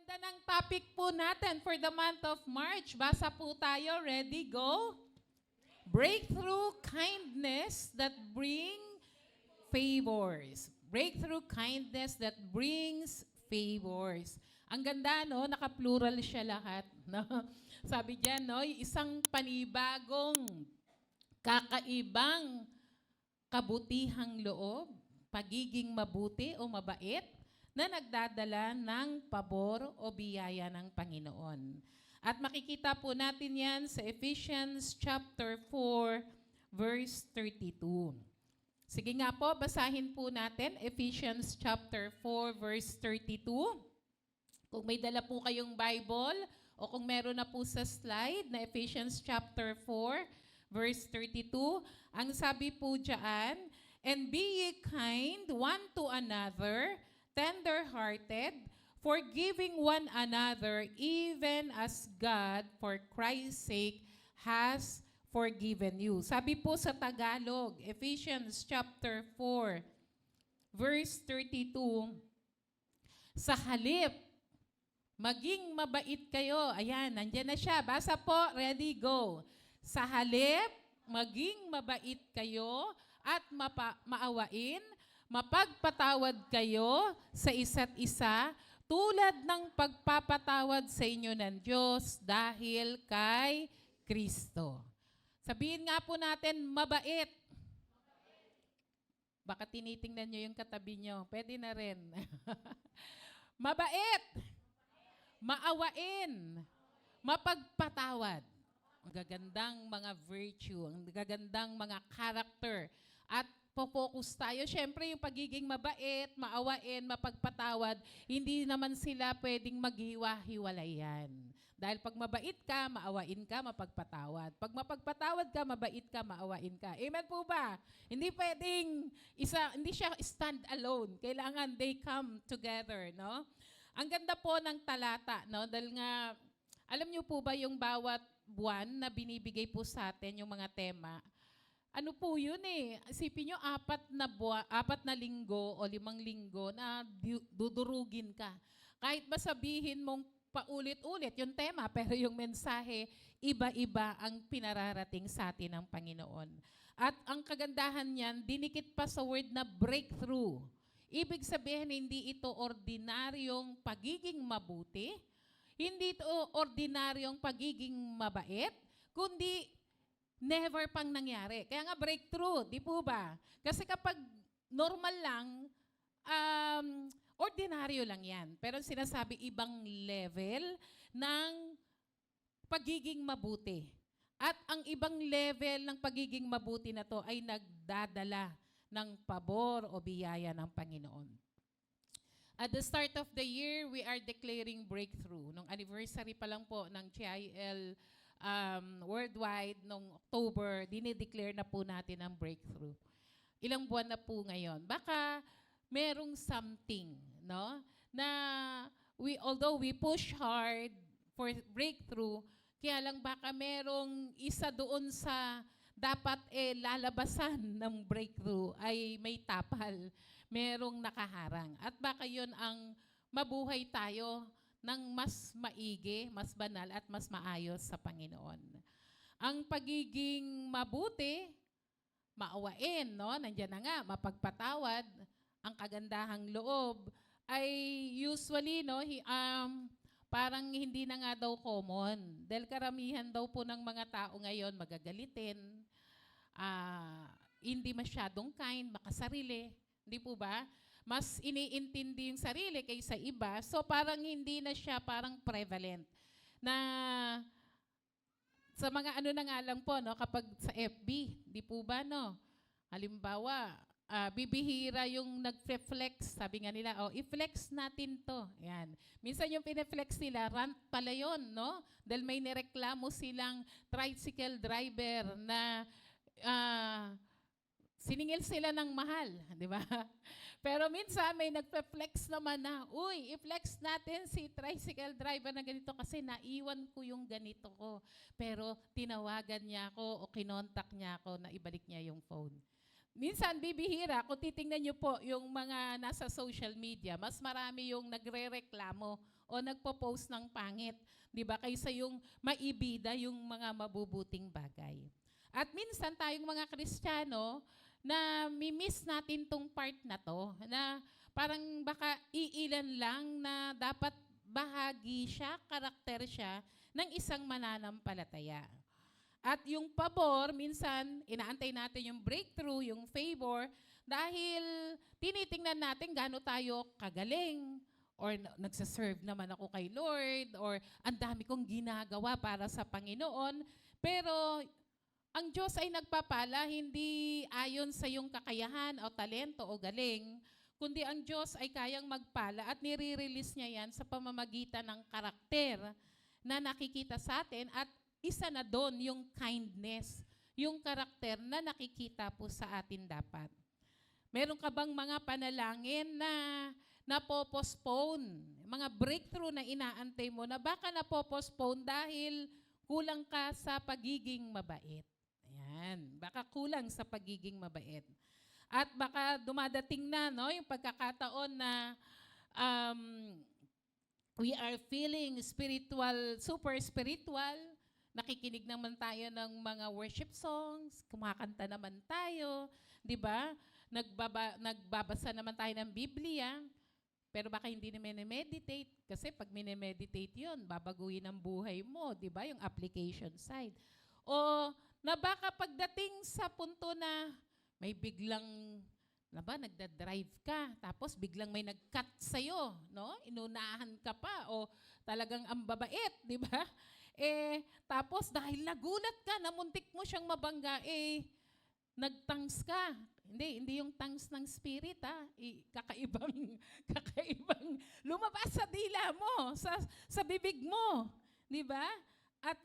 ganda ng topic po natin for the month of March. Basa po tayo. Ready? Go? Breakthrough kindness that bring favors. Breakthrough kindness that brings favors. Ang ganda, no? Naka-plural siya lahat. No? Sabi diyan, no? Isang panibagong, kakaibang kabutihang loob, pagiging mabuti o mabait, na nagdadala ng pabor o biyaya ng Panginoon. At makikita po natin yan sa Ephesians chapter 4, verse 32. Sige nga po, basahin po natin Ephesians chapter 4, verse 32. Kung may dala po kayong Bible o kung meron na po sa slide na Ephesians chapter 4, verse 32, ang sabi po dyan, "And be ye kind one to another, tender-hearted, forgiving one another, even as God, for Christ's sake, has forgiven you." Sabi po sa Tagalog, Ephesians chapter 4, verse 32, "Sa halip, maging mabait kayo." Ayan, nandyan na siya. Basa po, ready, go. "Sa halip, maging mabait kayo at maawain, mapagpatawad kayo sa isa't isa, tulad ng pagpapatawad sa inyo ng Diyos dahil kay Kristo." Sabihin nga po natin, mabait. Baka tinitingnan nyo yung katabi nyo. Pwede na rin. Mabait. Maawain. Mapagpatawad. Ang gagandang mga virtue, ang gagandang mga character. At focus tayo. Siyempre, yung pagiging mabait, maawain, mapagpatawad, hindi naman sila pwedeng maghiwa-hiwalay yan. Dahil pag mabait ka, maawain ka, mapagpatawad. Pag mapagpatawad ka, mabait ka, maawain ka. Amen po ba? Hindi pwedeng hindi siya stand alone. Kailangan they come together, no? Ang ganda po ng talata, no? Dahil nga, alam niyo po ba yung bawat buwan na binibigay po sa atin yung mga tema? Ano po yun eh? Isipin nyo, 4 na linggo o 5 linggo na dudurugin ka. Kahit ba sabihin mong paulit-ulit yung tema, pero yung mensahe, iba-iba ang pinararating sa atin ng Panginoon. At ang kagandahan niyan, dinikit pa sa word na breakthrough. Ibig sabihin, hindi ito ordinaryong pagiging mabuti, hindi ito ordinaryong pagiging mabait, kundi never pang nangyari. Kaya nga breakthrough, di po ba? Kasi kapag normal lang, ordinaryo lang yan. Pero sinasabi ibang level ng pagiging mabuti. At ang ibang level ng pagiging mabuti na to ay nagdadala ng pabor o biyaya ng Panginoon. At the start of the year, we are declaring breakthrough. Nung anniversary pa lang po ng GIL worldwide, nung October, dinideclare na po natin ang breakthrough. Ilang buwan na po ngayon. Baka merong something, no? Na although we push hard for breakthrough, kaya lang baka merong isa doon sa dapat lalabasan ng breakthrough ay may tapal, merong nakaharang. At baka yun ang mabuhay tayo ng mas maigi, mas banal at mas maayos sa Panginoon. Ang pagiging mabuti, maawain, no? Nandiyan na nga, mapagpatawad, ang kagandahang loob, ay usually, no, parang hindi na nga daw common. Dahil karamihan daw po ng mga tao ngayon magagalitin, hindi masyadong kind, makasarili. Hindi po ba? Mas iniintindi yung sarili kaysa iba. So parang hindi na siya parang prevalent. Na sa mga ano na nga lang po, no, kapag sa FB, di po ba, no? Halimbawa, bibihira yung nag-flex, sabi nga nila, i-flex natin to. Yan. Minsan yung pineflex nila, rant pala yun, no? Dahil may nireklamo silang tricycle driver na siningil sila ng mahal, di ba? Pero minsan may nagpe-flex naman na, uy, i-flex natin si tricycle driver na ganito kasi naiwan ko yung ganito ko. Pero tinawagan niya ako o kinontak niya ako na ibalik niya yung phone. minsan bibihira, kung titingnan nyo po yung mga nasa social media, mas marami yung nagre-reklamo o nagpo-post ng pangit. Di ba? Kaysa yung maibida yung mga mabubuting bagay. At minsan tayong mga Kristiyano, na mi-miss natin tong part na to, na parang baka iilan lang na dapat bahagi siya, karakter siya, ng isang mananampalataya. At yung pabor, minsan, inaantay natin yung breakthrough, yung favor, dahil tinitingnan natin gaano tayo kagaling, or nagsaserve naman ako kay Lord, or ang dami kong ginagawa para sa Panginoon. Pero ang Diyos ay nagpapala hindi ayon sa iyong kakayahan o talento o galing, kundi ang Diyos ay kayang magpala at nire-release niya yan sa pamamagitan ng karakter na nakikita sa atin, at isa na doon yung kindness, yung karakter na nakikita po sa atin dapat. Meron ka bang mga panalangin na napopostpone, mga breakthrough na inaantay mo na baka napopostpone dahil kulang ka sa pagiging mabait? Ayan, baka kulang sa pagiging mabait. At baka dumadating na, no, yung pagkakataon na we are feeling spiritual, super spiritual, nakikinig naman tayo ng mga worship songs, kumakanta naman tayo, di ba? Nagbabasa naman tayo ng Biblia, pero baka hindi na meditate kasi pag minemeditate yun, babaguhin ang buhay mo, di ba? Yung application side. O na baka pagdating sa punto na may biglang, na ba, nagda-drive ka, tapos biglang may nag-cut sa'yo, no? Inunahan ka pa, o talagang ang babait, di ba? Tapos dahil nagulat ka, namuntik mo siyang mabangga, nagtangs ka. Hindi yung tangs ng spirit, ha? Kakaibang lumabas sa dila mo, sa bibig mo, di ba? At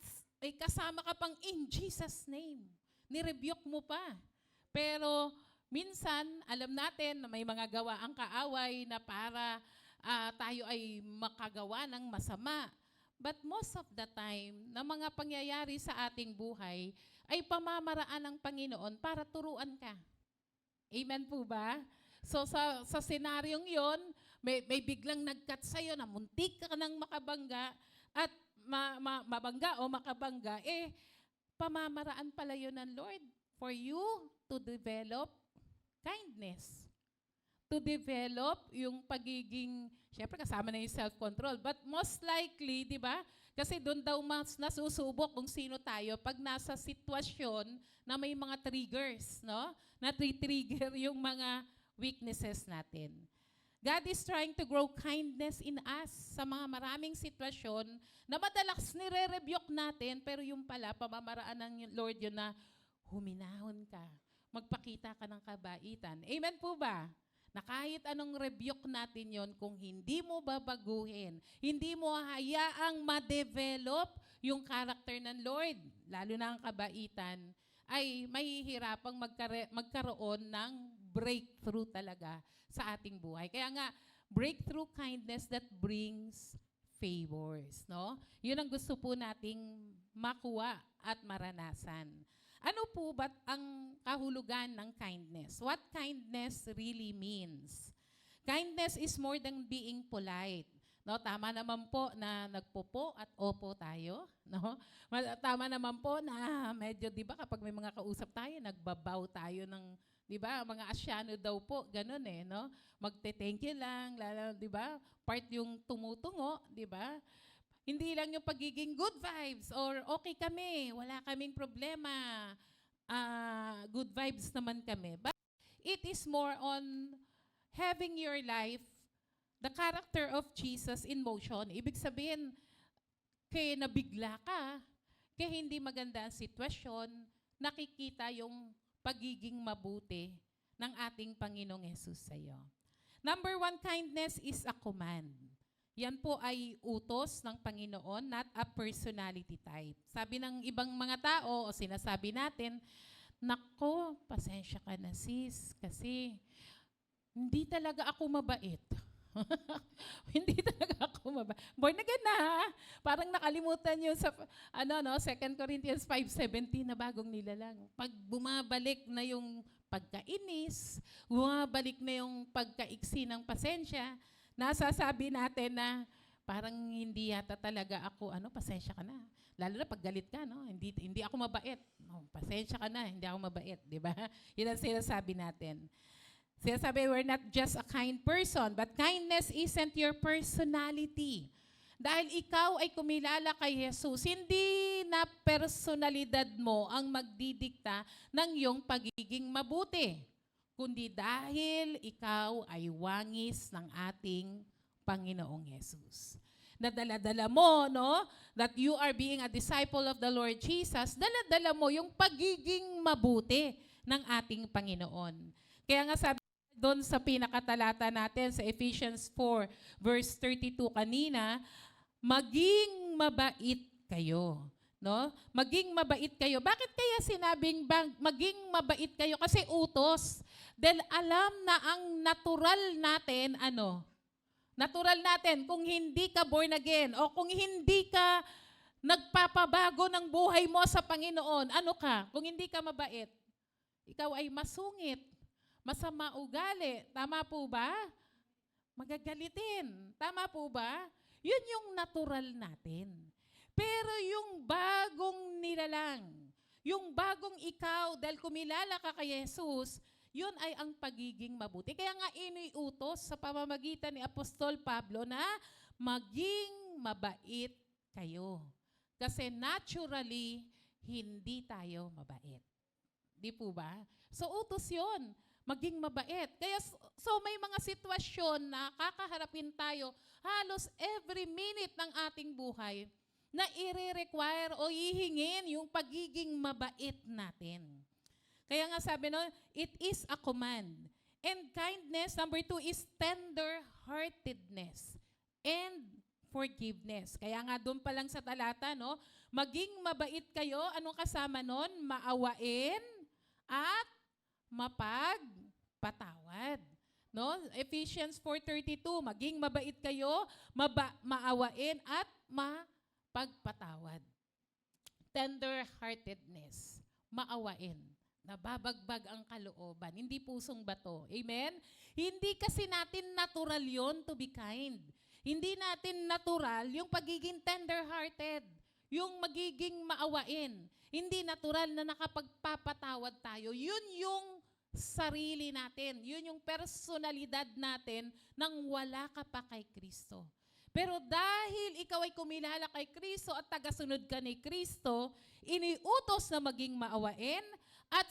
kasama ka pang in Jesus' name. Nirebuke mo pa. Pero minsan, alam natin na may mga gawa ang kaaway na para tayo ay makagawa ng masama. But most of the time, na mga pangyayari sa ating buhay ay pamamaraan ng Panginoon para turuan ka. Amen po ba? So sa senaryong yon, may biglang nag-cut sa'yo na muntik ka nang makabangga at mabangga o makabangga, pamamaraan pala yun ng Lord for you to develop kindness. To develop yung pagiging, syempre kasama na yung self-control, but most likely, di ba? Kasi doon daw mas nasusubok kung sino tayo pag nasa sitwasyon na may mga triggers, no? Na trigger yung mga weaknesses natin. God is trying to grow kindness in us sa mga maraming sitwasyon na madalas nire-rebuke natin, pero yung pala, pamamaraan ng Lord yun na huminahon ka, magpakita ka ng kabaitan. Amen po ba? Na kahit anong rebuke natin yon, kung hindi mo babaguhin, hindi mo hayaang ma-develop yung character ng Lord, lalo na ang kabaitan, ay mahihirapang magkaroon ng breakthrough talaga sa ating buhay. Kaya nga, breakthrough kindness that brings favors, no? Yun ang gusto po nating makuha at maranasan. Ano po ba ang kahulugan ng kindness? What kindness really means? Kindness is more than being polite. No, tama naman po na nagpopo at opo tayo, no? Tama naman po na medyo, 'di ba, kapag may mga kausap tayo, nagbabaw tayo ng, 'di ba? Mga Asyano daw po, ganun no? Magte-thank you lang, lalo, 'di ba? Part yung tumutungo, 'di ba? Hindi lang yung pagiging good vibes or okay kami, wala kaming problema, good vibes naman kami. But it is more on having your life, the character of Jesus in motion. Ibig sabihin, kaya nabigla ka, kaya hindi maganda ang sitwasyon, nakikita yung pagiging mabuti ng ating Panginoong Yesus sa iyo. Number 1, kindness is a command. Yan po ay utos ng Panginoon, not a personality type. Sabi ng ibang mga tao, o sinasabi natin, nako, pasensya ka na sis, kasi hindi talaga ako mabait. Hindi talaga ako mabait. Born again na, ha? Parang nakalimutan yun sa 2 Corinthians 5:17 na bagong nilalang. Pag bumabalik na yung pagkainis, bumabalik na yung pagkaiksi ng pasensya, nasasabi natin na parang hindi yata talaga ako, pasensya ka na. Lalo na pag galit ka, no? Hindi ako mabait. No, pasensya ka na, hindi ako mabait, di ba? Yun ang sinasabi natin. Sinasabi, we're not just a kind person, but kindness isn't your personality. Dahil ikaw ay kumilala kay Jesus, hindi na personalidad mo ang magdidikta ng iyong pagiging mabuti, kundi dahil ikaw ay wangis ng ating Panginoong Jesus. Nadala-dala mo, no, that you are being a disciple of the Lord Jesus, dala-dala mo yung pagiging mabuti ng ating Panginoon. Kaya nga sabi doon sa pinakatalata natin sa Ephesians 4 verse 32 kanina, maging mabait kayo. No? Maging mabait kayo. Bakit kaya sinabing maging mabait kayo? Kasi utos. Dahil alam na ang natural natin, natural natin, kung hindi ka born again o kung hindi ka nagpapabago ng buhay mo sa Panginoon, ano ka? Kung hindi ka mabait, ikaw ay masungit, masama ugali. Tama po ba? Magagalitin. Tama po ba? Yun yung natural natin. Pero yung bagong nilalang, yung bagong ikaw, dahil kumilala ka kay Jesus, yun ay ang pagiging mabuti. Kaya nga iniutos sa pamamagitan ni Apostol Pablo na maging mabait kayo. Kasi naturally, hindi tayo mabait. Di po ba? So utos yun. Maging mabait. Kaya so may mga sitwasyon na kakaharapin tayo halos every minute ng ating buhay na i-require o ihingin yung pagiging mabait natin. Kaya nga sabi it is a command. And kindness, number 2, is tender-heartedness and forgiveness. Kaya nga doon pa lang sa talata, maging mabait kayo, anong kasama nun? Maawain at mapagpatawad. No? Ephesians 4:32, maging mabait kayo, maawain at mapagpatawad. Tender-heartedness, maawain, nababagbag ang kalooban, hindi pusong bato. Amen? Hindi kasi natin natural yon to be kind. Hindi natin natural yung pagiging tender-hearted, yung magiging maawain. Hindi natural na nakapagpapatawad tayo. Yun yung sarili natin. Yun yung personalidad natin nang wala ka pa kay Kristo. Pero dahil ikaw ay kumilala kay Kristo at tagasunod ka ni Kristo, iniutos na maging maawain at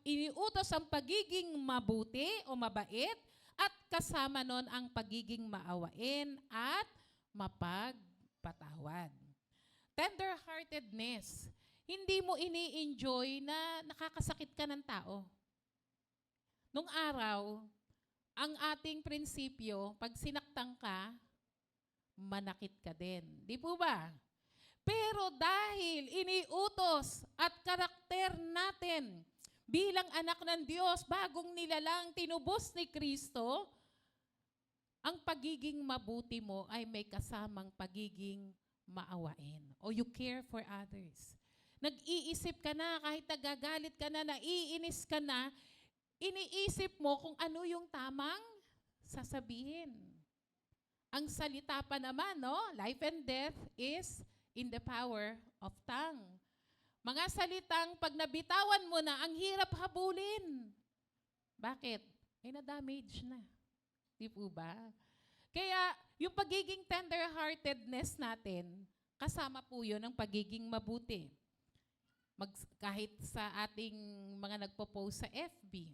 iniutos ang pagiging mabuti o mabait at kasama nun ang pagiging maawain at mapagpatawad. Tender-heartedness. Hindi mo ini-enjoy na nakakasakit ka ng tao. Nung araw, ang ating prinsipyo, pag sinaktan ka, manakit ka din. Di po ba? Pero dahil iniutos at karakter natin bilang anak ng Diyos, bagong nilalang, tinubos ni Kristo, ang pagiging mabuti mo ay may kasamang pagiging maawain. O you care for others. Nag-iisip ka na, kahit nagagalit ka na, naiinis ka na, iniisip mo kung ano yung tamang sasabihin. Ang salita pa naman, life and death is in the power of tongue. Mga salitang pag nabitawan mo na, ang hirap habulin. Bakit? Na-damage na. Di po ba? Kaya, yung pagiging tender-heartedness natin, kasama po yun ng pagiging mabuti. Kahit sa ating mga nagpo-post sa FB,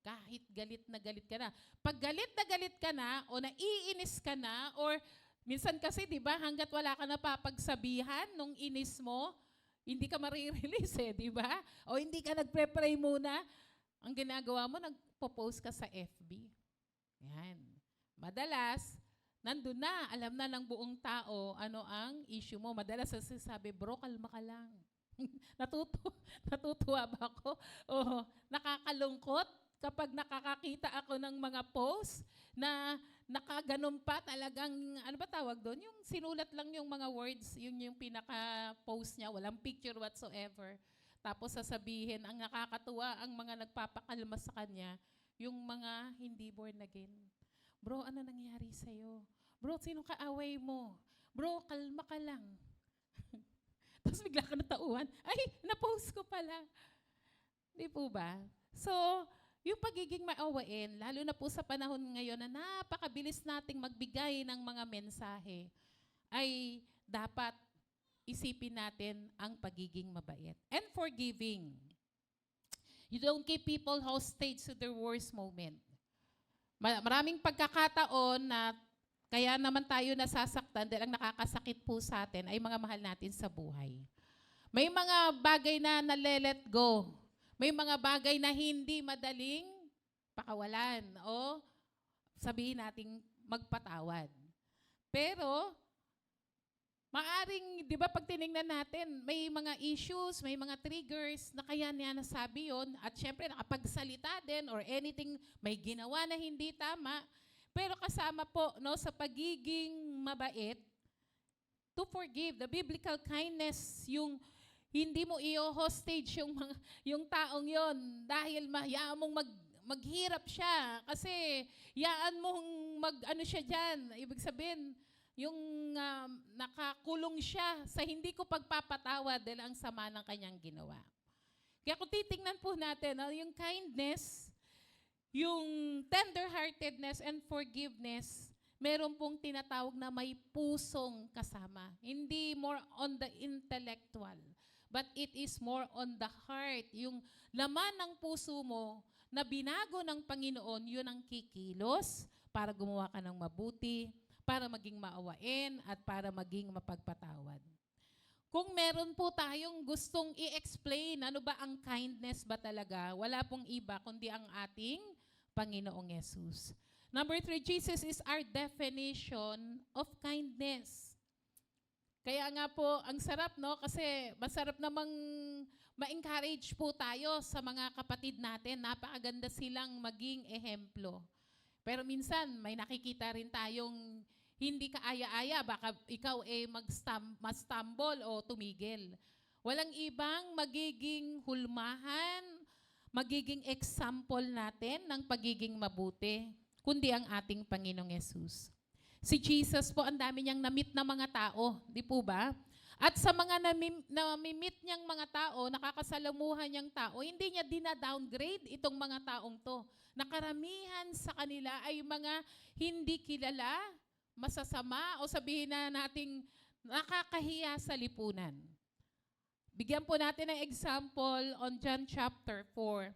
kahit galit ka na. Pag galit ka na, o naiinis ka na, or minsan kasi, di ba, hanggat wala ka napapagsabihan nung inis mo, hindi ka marirelease di ba? O hindi ka nagpre-pray muna, ang ginagawa mo, nagpo-post ka sa FB. Yan. Madalas, nandun na, alam na ng buong tao ano ang issue mo. Madalas sasabi, bro, kalma ka lang. Natutuwa ba ako? Nakakalungkot kapag nakakakita ako ng mga post na nakaganon pa talagang, ano ba tawag doon? Yung sinulat lang yung mga words, yun yung pinaka-post niya, walang picture whatsoever. Tapos sasabihin, ang nakakatuwa, ang mga nagpapakalma sa kanya, yung mga hindi born again. Bro, ano nangyari sa'yo? Bro, sino kaaway mo? Bro, kalma ka lang. Tapos bigla ka natauhan, ay, na-post ko pala. Di po ba? So, yung pagiging maawain, lalo na po sa panahon ngayon na napakabilis nating magbigay ng mga mensahe, ay dapat isipin natin ang pagiging mabait. And forgiving. You don't keep people hostage to their worst moment. Maraming pagkakataon na kaya naman tayo nasasaktan dahil ang nakakasakit po sa atin ay mga mahal natin sa buhay. May mga bagay na nale-let go. May mga bagay na hindi madaling pakawalan o sabihin nating magpatawad. Pero, maaring, di ba pag tinignan natin, may mga issues, may mga triggers na kaya niya nasabi yun. At syempre, nakapagsalita din or anything, may ginawa na hindi tama. Pero kasama po no, sa pagiging mabait, to forgive, the biblical kindness, yung hindi mo i-hostage yung taong yon dahil hayaan mong maghirap siya. Kasi yaan mong ano siya dyan. Ibig sabihin, yung nakakulong siya sa hindi ko pagpapatawad dahil ang sama ng kanyang ginawa. Kaya kung titingnan po natin, yung kindness, yung tender-heartedness and forgiveness, meron pong tinatawag na may pusong kasama. Hindi more on the intellectual, but it is more on the heart. Yung laman ng puso mo na binago ng Panginoon, yun ang kikilos para gumawa ka ng mabuti, para maging maawain, at para maging mapagpatawad. Kung meron po tayong gustong i-explain, ano ba ang kindness ba talaga, wala pong iba kundi ang ating Panginoong Yesus. Number 3, Jesus is our definition of kindness. Kaya nga po, ang sarap, no? Kasi masarap namang ma-encourage po tayo sa mga kapatid natin. Napakaganda silang maging ehemplo. Pero minsan, may nakikita rin tayong hindi ka aya-aya. Baka ikaw mag-stumble o tumigil. Walang ibang magiging hulmahan, magiging example natin ng pagiging mabuti, kundi ang ating Panginoong Yesus. Si Jesus po, ang dami niyang na-meet na mga tao, di po ba? At sa mga na-meet niyang mga tao, nakakasalamuhan niyang tao, hindi niya dina-downgrade itong mga taong to. Nakaramihan sa kanila ay mga hindi kilala, masasama, o sabihin na nating nakakahiya sa lipunan. Bigyan po natin ng example on John chapter 4.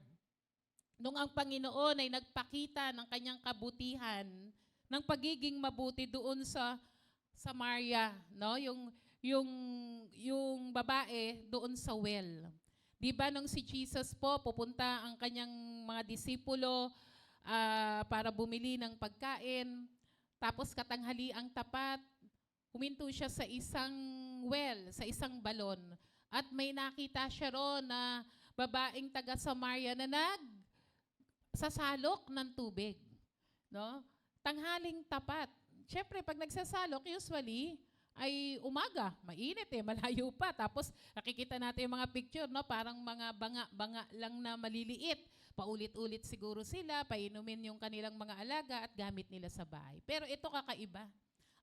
Nung ang Panginoon ay nagpakita ng kanyang kabutihan, ng pagiging mabuti doon sa Samaria, no? Yung babae doon sa well. Di ba nung si Jesus po, pupunta ang kanyang mga disipulo para bumili ng pagkain, tapos katanghali ang tapat, huminto siya sa isang well, sa isang balon. At may nakita siya roon na babaeng taga Samaria na nagsasalok ng tubig. No? Tanghaling tapat. Siyempre, pag nagsasalok, usually, ay umaga, mainit malayo pa. Tapos nakikita natin yung mga picture, no? Parang mga banga-banga lang na maliliit. Paulit-ulit siguro sila, painumin yung kanilang mga alaga at gamit nila sa bahay. Pero ito kakaiba.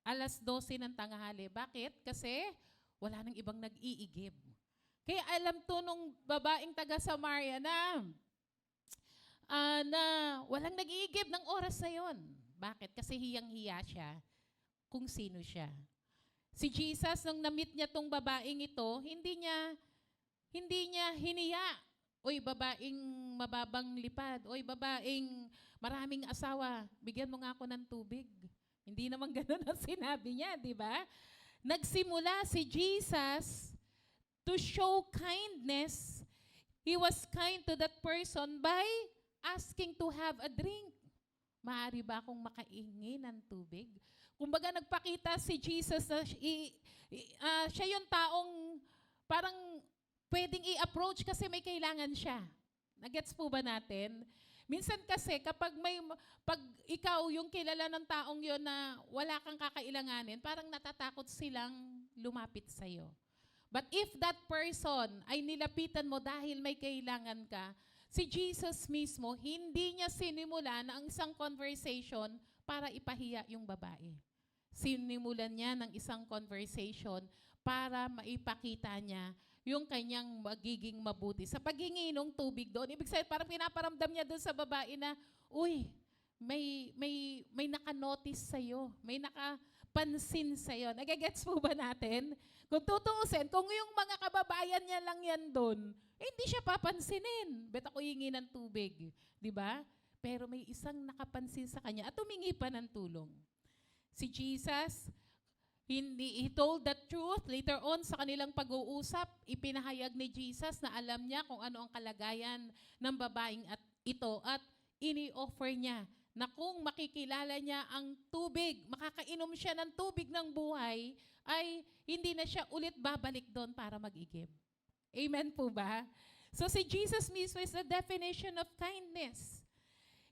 12:00 ng tanghali. Bakit? Kasi wala nang ibang nag-iigib. Kaya alam to nung babaeng taga Samaria na walang nag-iigib ng oras na yon. Bakit? Kasi hiyang-hiya siya kung sino siya. Si Jesus, nung na-meet niya tong babaeng ito, hindi niya hiniya. Oy, babaeng mababang lipad. Oy, babaeng maraming asawa. Bigyan mo nga ako ng tubig. Hindi naman ganun ang sinabi niya, di ba? Nagsimula si Jesus to show kindness. He was kind to that person by asking to have a drink. Maaari ba akong makaingi ng tubig? Kumbaga nagpakita si Jesus na siya yung taong parang pwedeng i-approach kasi may kailangan siya. Nagets po ba natin? Minsan kasi pag ikaw yung kilala ng taong yon na wala kang kakailanganin, parang natatakot silang lumapit sa'yo. But if that person ay nilapitan mo dahil may kailangan ka, si Jesus mismo, hindi niya sinimulan ang isang conversation para ipahiya yung babae. Sinimulan niya ng isang conversation para maipakita niya yung kanyang magiging mabuti. Sa paghingi ng tubig doon, ibig sabihin parang pinaparamdam niya doon sa babae na, uy, may nakanotice sa'yo, may nakapansin sa'yo. Nagagets po ba natin? Kung tutuusin, kung yung mga kababayan niya lang yan doon, hindi siya papansinin. Bet ako hingi ng tubig. Di ba? Pero may isang nakapansin sa kanya at humingi pa ng tulong. Si Jesus, he told the truth. Later on, sa kanilang pag-uusap, ipinahayag ni Jesus na alam niya kung ano ang kalagayan ng babaeng at ito at ini-offer niya na kung makikilala niya ang tubig, makakainom siya ng tubig ng buhay, ay hindi na siya ulit babalik doon para mag-igib. Amen po ba? So si Jesus mismo is the definition of kindness.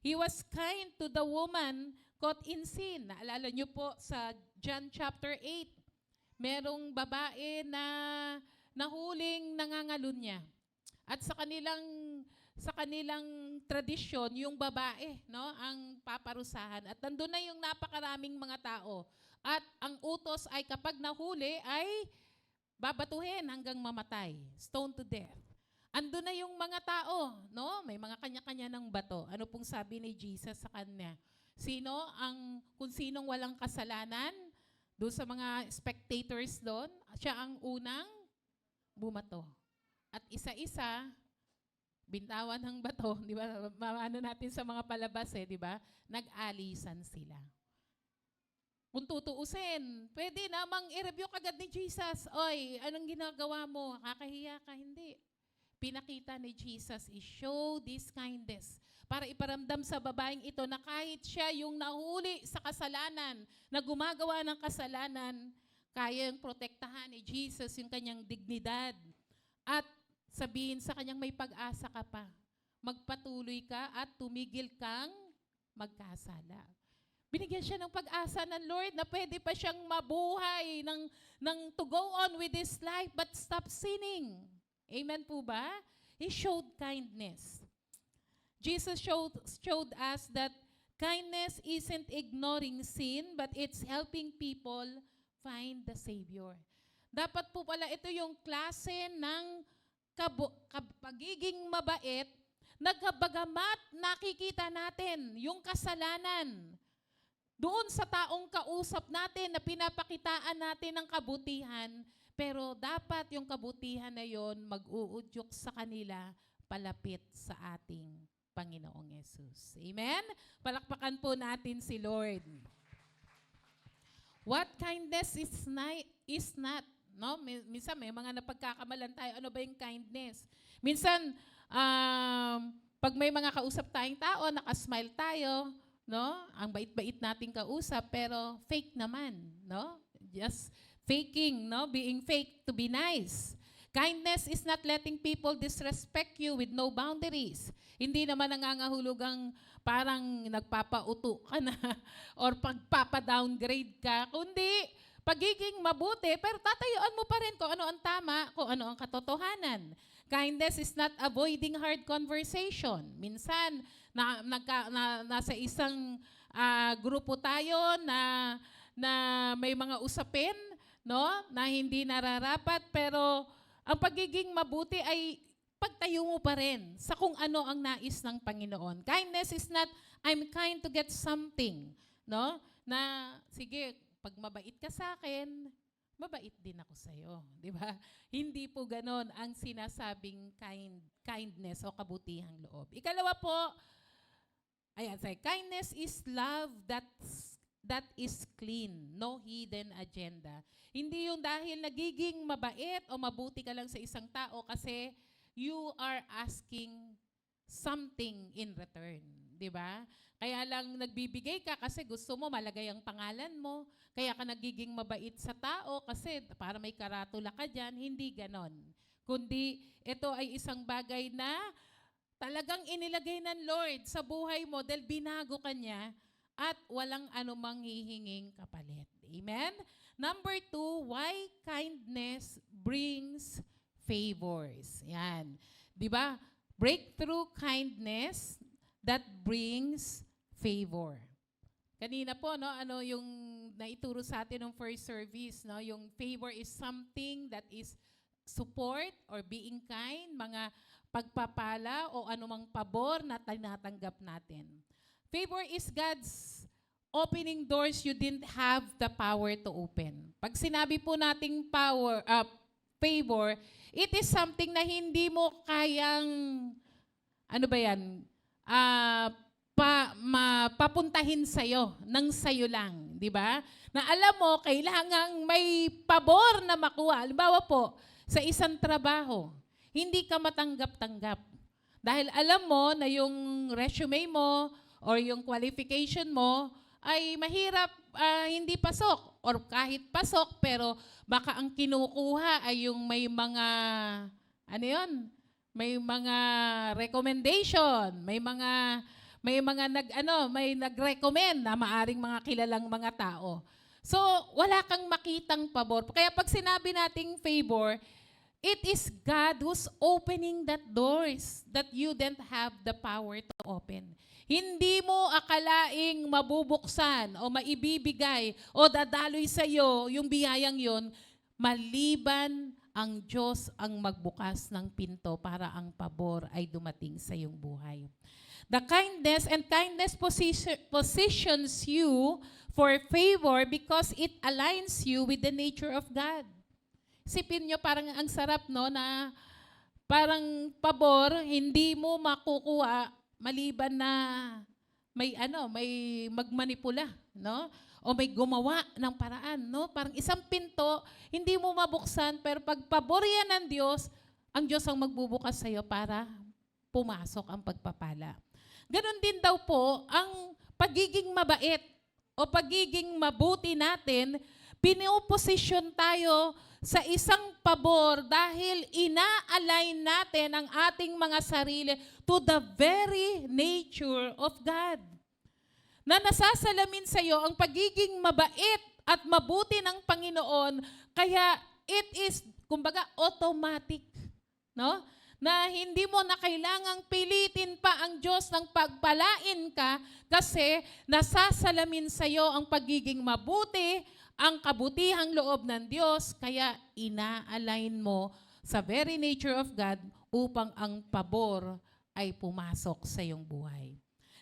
He was kind to the woman caught in sin. Naalala niyo po sa John chapter 8, merong babae na nahuling nangangalunya. At sa kanilang tradisyon, yung babae, no, ang paparusahan. At nandun na yung napakaraming mga tao. At ang utos ay kapag nahuli ay babatuhin hanggang mamatay. Stone to death. Andun na yung mga tao, no? May mga kanya-kanya ng bato. Ano pong sabi ni Jesus sa kanya? Kung sinong walang kasalanan, doon sa mga spectators doon, siya ang unang bumato. At isa-isa, bintawan ng bato, di ba? Maano natin sa mga palabas di ba? Nag-alisan sila. Kung tutuusin, pwede namang i-review kagad ni Jesus. Oy, anong ginagawa mo? Kakahiya ka? Hindi. Pinakita ni Jesus is show this kindness para iparamdam sa babaeng ito na kahit siya yung nahuli sa kasalanan, na gumagawa ng kasalanan, kayang protektahan ni Jesus yung kanyang dignidad. At sabihin sa kanyang may pag-asa ka pa. Magpatuloy ka at tumigil kang magkasala. Binigyan siya ng pag-asa ng Lord na pwede pa siyang mabuhay to go on with his life but stop sinning. Amen po ba? He showed kindness. Jesus showed us that kindness isn't ignoring sin, but it's helping people find the Savior. Dapat po pala ito yung klase ng pagiging mabait na bagamat nakikita natin yung kasalanan doon sa taong kausap natin na pinapakitaan natin ng kabutihan, pero dapat yung kabutihan na yon mag-uudyok sa kanila palapit sa ating Panginoong Yesus. Amen? Palakpakan po natin si Lord. What kindness is not? No? Minsan may mga napagkakamalan tayo. Ano ba yung kindness? Minsan, pag may mga kausap tayong tao, nakasmile tayo, no? Ang bait-bait nating kausap, pero fake naman, no? Just faking, no? Being fake to be nice. Kindness is not letting people disrespect you with no boundaries. Hindi naman nangangahulugang parang nagpapauto ka na or pagpapa-downgrade ka, kundi pagiging mabuti, pero tatayuan mo pa rin kung ano ang tama, kung ano ang katotohanan. Kindness is not avoiding hard conversation. Minsan, nasa isang grupo tayo na may mga usapin, no, na hindi nararapat, pero ang pagiging mabuti ay pagtayo mo pa rin sa kung ano ang nais ng Panginoon. Kindness is not, I'm kind to get something, no, na sige, pag mabait ka sa akin, mabait din ako sa'yo. Di ba? Hindi po ganon ang sinasabing kindness o kabutihang loob. Ikalawa po, kindness is love that is clean. No hidden agenda. Hindi yung dahil nagiging mabait o mabuti ka lang sa isang tao kasi you are asking something in return. Di ba? Kaya lang nagbibigay ka kasi gusto mo malagay ang pangalan mo. Kaya ka nagiging mabait sa tao kasi para may karatula ka dyan. Hindi ganon. Kundi ito ay isang bagay na talagang inilagay ng Lord sa buhay mo dahil binago ka niya at walang anumang hihinging kapalit. Amen? Number 2, why kindness brings favors. Yan. Di ba? Breakthrough kindness that brings favor. Kanina po, no, ano yung naituro sa atin ng first service, no? Yung favor is something that is support or being kind, mga pagpapala o anumang pabor na tinatanggap natin. Favor is God's opening doors you didn't have the power to open. Pag sinabi po nating favor, it is something na hindi mo kayang, ano ba yan, papuntahin sa'yo, nang sa'yo lang, di ba? Na alam mo, kailangang may pabor na makuha. Halimbawa po, sa isang trabaho, hindi ka matanggap-tanggap. Dahil alam mo na yung resume mo or yung qualification mo ay mahirap hindi pasok. Or kahit pasok, pero baka ang kinukuha ay yung may mga, ano yun? May mga recommendation, may nag-recommend na maaring mga kilalang mga tao. So, wala kang makitang pabor. Kaya pag sinabi nating favor, it is God who's opening that doors that you didn't have the power to open. Hindi mo akalaing mabubuksan o maibibigay o dadaloy sa iyo yung biyayang yon maliban ang Diyos ang magbukas ng pinto para ang pabor ay dumating sa iyong buhay. The kindness positions you for favor because it aligns you with the nature of God. Sipin nyo, parang ang sarap, no, na parang pabor, hindi mo makukuha maliban na may magmanipula, no? O may gumawa ng paraan, no? Parang isang pinto, hindi mo mabuksan, pero pag pabor yan ng Diyos, ang Diyos ang magbubukas sa iyo para pumasok ang pagpapala. Ganon din daw po ang pagiging mabait o pagiging mabuti natin, pinoposisyon tayo sa isang pabor dahil ina-align natin ang ating mga sarili to the very nature of God. Na nasasalamin sa iyo ang pagiging mabait at mabuti ng Panginoon, kaya it is, kumbaga, automatic, no? Na hindi mo na kailangang pilitin pa ang Diyos ng pagpalain ka kasi nasasalamin sa iyo ang pagiging mabuti, ang kabutihang loob ng Diyos, kaya ina-align mo sa very nature of God upang ang pabor ay pumasok sa iyong buhay.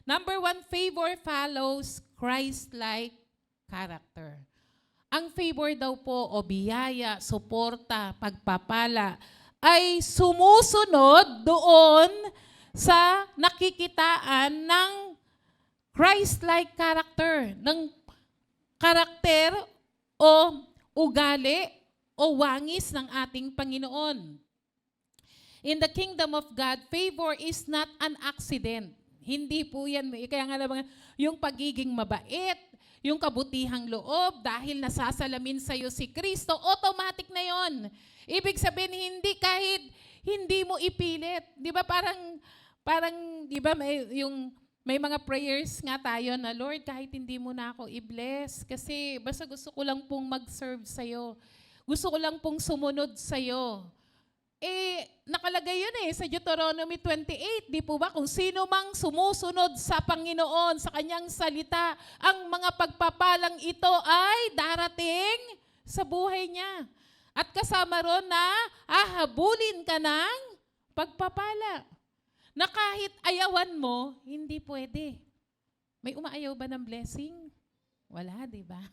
Number 1, favor follows Christ-like character. Ang favor daw po o biyaya, suporta, pagpapala ay sumusunod doon sa nakikitaan ng Christ-like character, ng karakter o ugali o wangis ng ating Panginoon. In the kingdom of God, favor is not an accident. Hindi po yan. Kaya nga naman, yung pagiging mabait, yung kabutihang loob, dahil nasasalamin sa iyo si Kristo, automatic na yon. Ibig sabihin, hindi kahit hindi mo ipilit. Di ba parang di ba may mga prayers nga tayo na, Lord, kahit hindi mo na ako i-bless, kasi basta gusto ko lang pong mag-serve sa'yo. Gusto ko lang pong sumunod sa'yo. Nakalagay yun sa Deuteronomy 28, di po ba? Kung sino mang sumusunod sa Panginoon, sa kanyang salita, ang mga pagpapalang ito ay darating sa buhay niya. At kasama ron na hahabulin ka ng pagpapala. Na kahit ayawan mo, hindi pwede. May umaayaw ba ng blessing? Wala, di ba?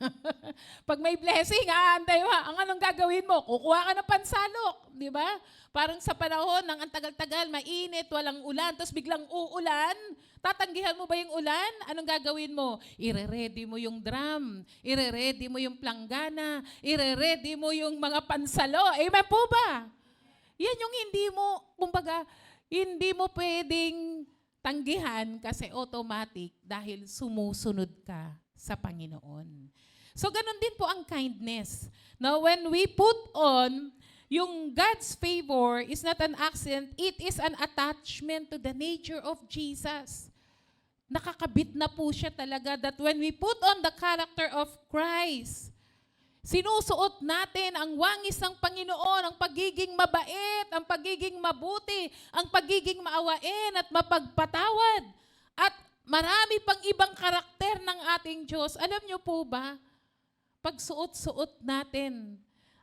Pag may blessing, aantay mo. Ang anong gagawin mo? Kukuha ka ng pansalok, di ba? Parang sa panahon ng ang tagal-tagal, mainit, walang ulan, tapos biglang uulan, tatanggihan mo ba yung ulan? Anong gagawin mo? Ire-ready mo yung drum, ire-ready mo yung planggana, ire-ready mo yung mga pansalo. Amen po ba? Yan yung hindi mo, kumbaga, hindi mo pwedeng tanggihan kasi automatic dahil sumusunod ka sa Panginoon. So, ganun din po ang kindness. Now, when we put on yung God's favor is not an accident, it is an attachment to the nature of Jesus. Nakakabit na po siya talaga that when we put on the character of Christ, sinusuot natin ang wangis ng Panginoon, ang pagiging mabait, ang pagiging mabuti, ang pagiging maawain at mapagpatawad. At marami pang ibang karakter ng ating Diyos. Alam niyo po ba, pag suot-suot natin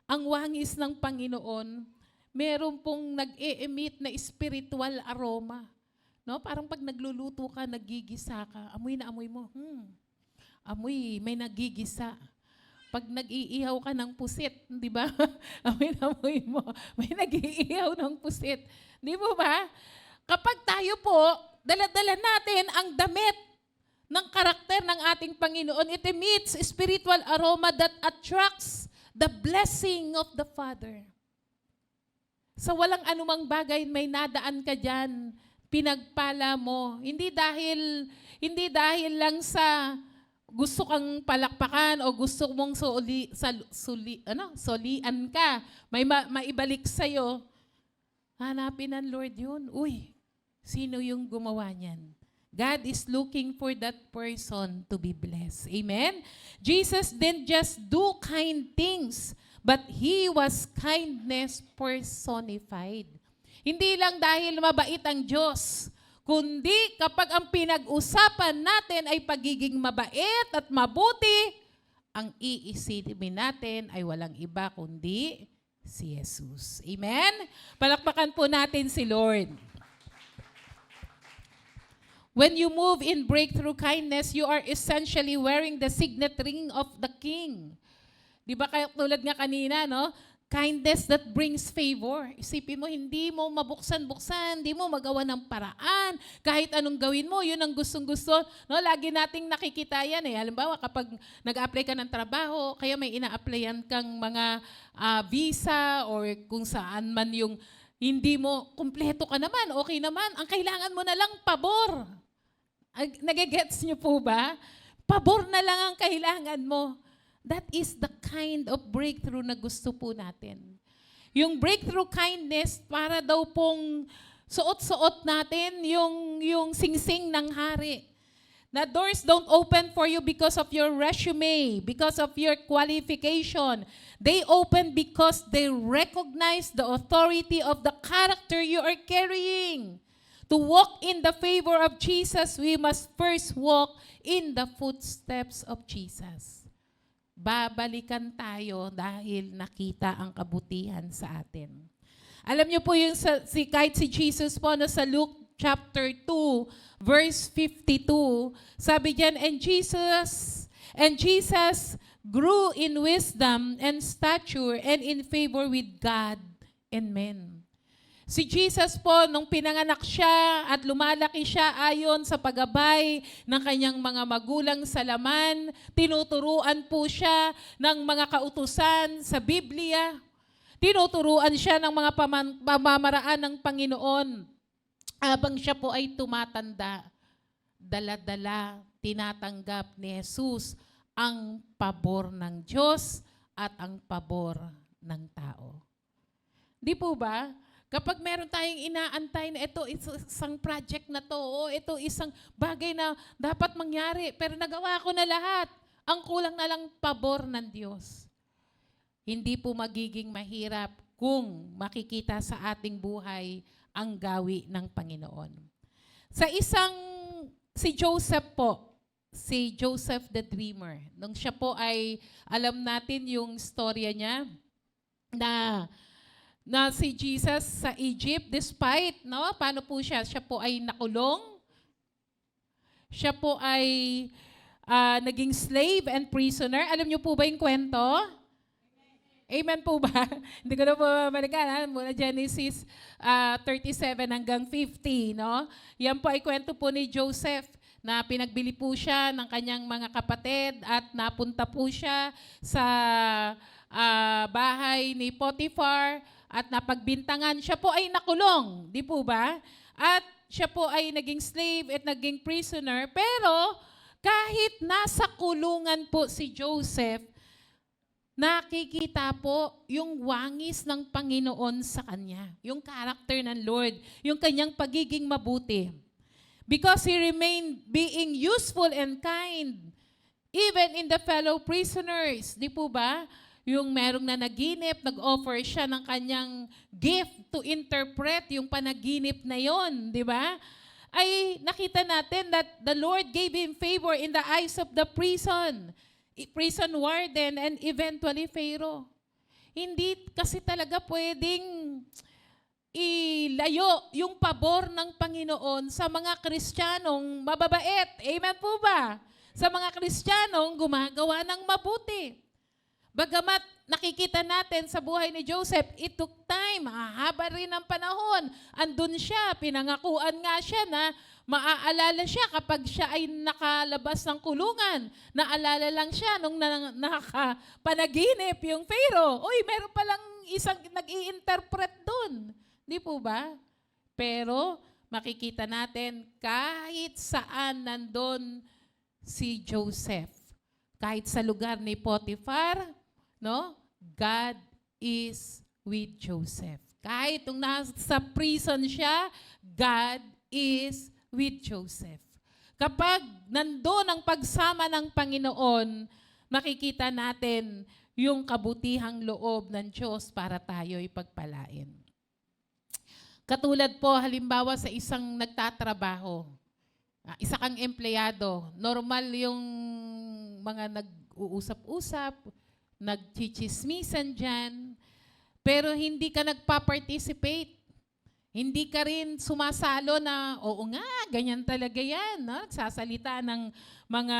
ang wangis ng Panginoon, meron pong nag-e-emit na spiritual aroma. No? Parang pag nagluluto ka, naggigisa ka, amoy na amoy mo. Amoy, may naggigisa. Pag nag-iihaw ka ng pusit, di ba? Amoy na amoy mo, may nag-iihaw ng pusit. Di mo ba? Kapag tayo po, dala-dala natin ang damit ng karakter ng ating Panginoon, it emits spiritual aroma that attracts the blessing of the Father. Sa walang anumang bagay, may nadaan ka dyan, pinagpala mo. Hindi dahil lang sa gusto kang palakpakan o gusto mong solian ka, may maibalik sa'yo. Hanapin ng Lord yun. Uy, sino yung gumawa niyan? God is looking for that person to be blessed. Amen? Jesus didn't just do kind things, but He was kindness personified. Hindi lang dahil mabait ang Diyos, kundi kapag ang pinag-usapan natin ay pagiging mabait at mabuti, ang iisipin natin ay walang iba kundi si Jesus. Amen? Palakpakan po natin si Lord. When you move in breakthrough kindness, you are essentially wearing the signet ring of the King. Di ba kaya tulad nga kanina, no? Kindness that brings favor. Isipin mo, hindi mo mabuksan-buksan, hindi mo magawa ng paraan. Kahit anong gawin mo, yun ang gustong-gusto. No, lagi nating nakikita yan eh. Halimbawa, kapag nag-apply ka ng trabaho, kaya may ina-applyan kang mga visa or kung saan man yung hindi mo, kumpleto ka naman, okay naman. Ang kailangan mo na lang, pabor. Nagigets niyo po ba? Pabor na lang ang kailangan mo. That is the kind of breakthrough na gusto po natin. Yung breakthrough kindness, para daw pong suot-suot natin yung singsing ng hari. The doors don't open for you because of your resume, because of your qualification. They open because they recognize the authority of the character you are carrying. To walk in the favor of Jesus, we must first walk in the footsteps of Jesus. Babalikan tayo dahil nakita ang kabutihan sa atin. Alam niyo po yung kahit si Jesus po na sa Luke chapter 2, verse 52, sabi diyan, and Jesus grew in wisdom and stature and in favor with God and men. Si Jesus po, nung pinanganak siya at lumalaki siya ayon sa paggabay ng kanyang mga magulang sa laman, tinuturuan po siya ng mga kautusan sa Biblia. Tinuturuan siya ng mga pamamaraan ng Panginoon. Habang siya po ay tumatanda, dala-dala, tinatanggap ni Jesus ang pabor ng Diyos at ang pabor ng tao. Di po ba? Kapag meron tayong inaantay na ito isang project na to, o ito isang bagay na dapat mangyari, pero nagawa ko na lahat, ang kulang na lang pabor ng Diyos. Hindi po magiging mahirap kung makikita sa ating buhay ang gawi ng Panginoon. Si Joseph po, si Joseph the Dreamer, nung siya po ay, alam natin yung storya niya, na si Jesus sa Egypt, despite, no, paano po siya po ay nakulong, siya po ay naging slave and prisoner. Alam niyo po ba yung kwento? Amen po ba? Hindi ko na po malikan, mula Genesis 37 hanggang 50, no? Yan po ay kwento po ni Joseph na pinagbili po siya ng kanyang mga kapatid at napunta po siya sa bahay ni Potiphar at napagbintangan. Siya po ay nakulong, di po ba? At siya po ay naging slave at naging prisoner. Pero kahit nasa kulungan po si Joseph, nakikita po yung wangis ng Panginoon sa kanya. Yung character ng Lord, yung kanyang pagiging mabuti. because he remained being useful and kind, even in the fellow prisoners. Di po ba? Yung merong nanaginip, nag-offer siya ng kanyang gift to interpret yung panaginip na yon, di ba? Ay nakita natin that the Lord gave him favor in the eyes of the prison warden, and eventually Pharaoh. Hindi kasi talaga pwedeng ilayo yung pabor ng Panginoon sa mga Kristiyanong mababait. Amen po ba? Sa mga Kristiyanong gumagawa ng mabuti. Bagamat nakikita natin sa buhay ni Joseph, it took time, mahaba rin ang panahon. Andun siya, pinangakuan nga siya na maaalala siya kapag siya ay nakalabas ng kulungan. Naalala lang siya nung nakapanaginip yung Pharaoh. Uy, meron palang isang nag-i-interpret dun. Di po ba? Pero makikita natin kahit saan nandun si Joseph. Kahit sa lugar ni Potiphar, no? God is with Joseph. Kahit nung nasa prison siya, God is with Joseph. Kapag nandoon ang pagsama ng Panginoon, makikita natin yung kabutihang loob ng Diyos para tayo ipagpalain. Katulad po, halimbawa sa isang nagtatrabaho, isa kang empleyado, normal yung mga nag-uusap-usap, nagchichismisan dyan, pero hindi ka nagpa-participate. Hindi ka rin sumasalo na, oo nga, ganyan talaga yan. No? Sasalita ng mga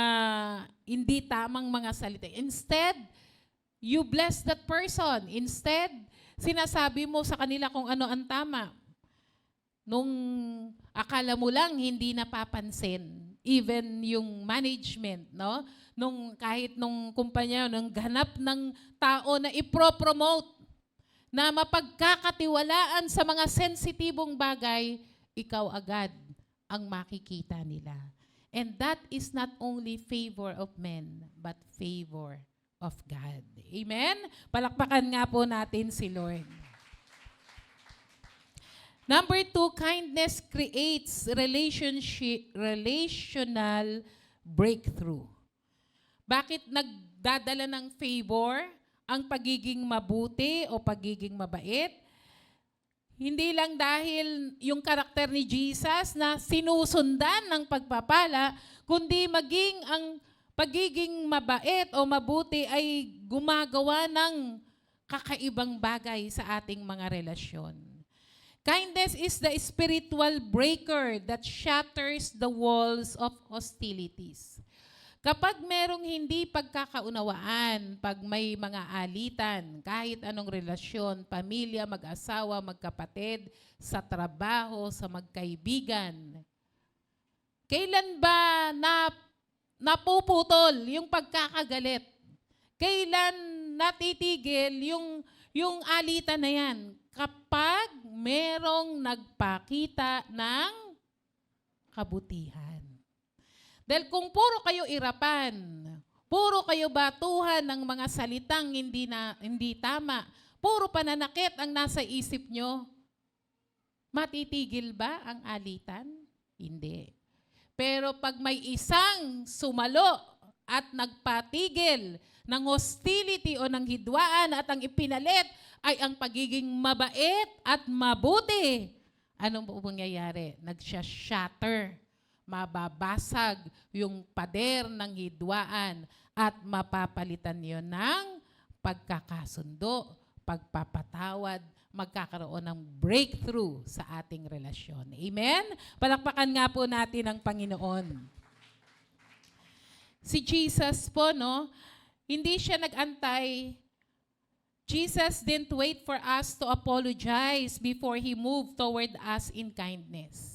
hindi tamang mga salita. Instead, you bless that person. Instead, sinasabi mo sa kanila kung ano ang tama. Nung akala mo lang hindi napapansin, even yung management, no? Kahit nung kumpanya, nung ganap ng tao na ipro-promote, na mapagkakatiwalaan sa mga sensitibong bagay, ikaw agad ang makikita nila. And that is not only favor of men, but favor of God. Amen? Palakpakan nga po natin si Lord. Number 2, kindness creates relational breakthrough. Bakit nagdadala ng favor ang pagiging mabuti o pagiging mabait? Hindi lang dahil yung karakter ni Jesus na sinusundan ng pagpapala, kundi maging ang pagiging mabait o mabuti ay gumagawa ng kakaibang bagay sa ating mga relasyon. Kindness is the spiritual breaker that shatters the walls of hostilities. Kapag merong hindi pagkakaunawaan, pag may mga alitan, kahit anong relasyon, pamilya, mag-asawa, magkapatid, sa trabaho, sa magkaibigan, kailan ba napuputol yung pagkakagalit? Kailan natitigil yung alitan na yan? Kapag merong nagpakita ng kabutihan. Dahil kung puro kayo irapan, puro kayo batuhan ng mga salitang hindi tama, puro pananakit ang nasa isip nyo, matitigil ba ang alitan? Hindi. Pero pag may isang sumalo at nagpatigil ng hostility o ng hidwaan at ang ipinalit ay ang pagiging mabait at mabuti, anong po mangyayari? Nagsha-shatter. Mababasag yung pader ng hidwaan at mapapalitan yon ng pagkakasundo, pagpapatawad, magkakaroon ng breakthrough sa ating relasyon. Amen? Palakpakan nga po natin ang Panginoon. Si Jesus po, no, hindi siya nag-antay. Jesus didn't wait for us to apologize before He moved toward us in kindness.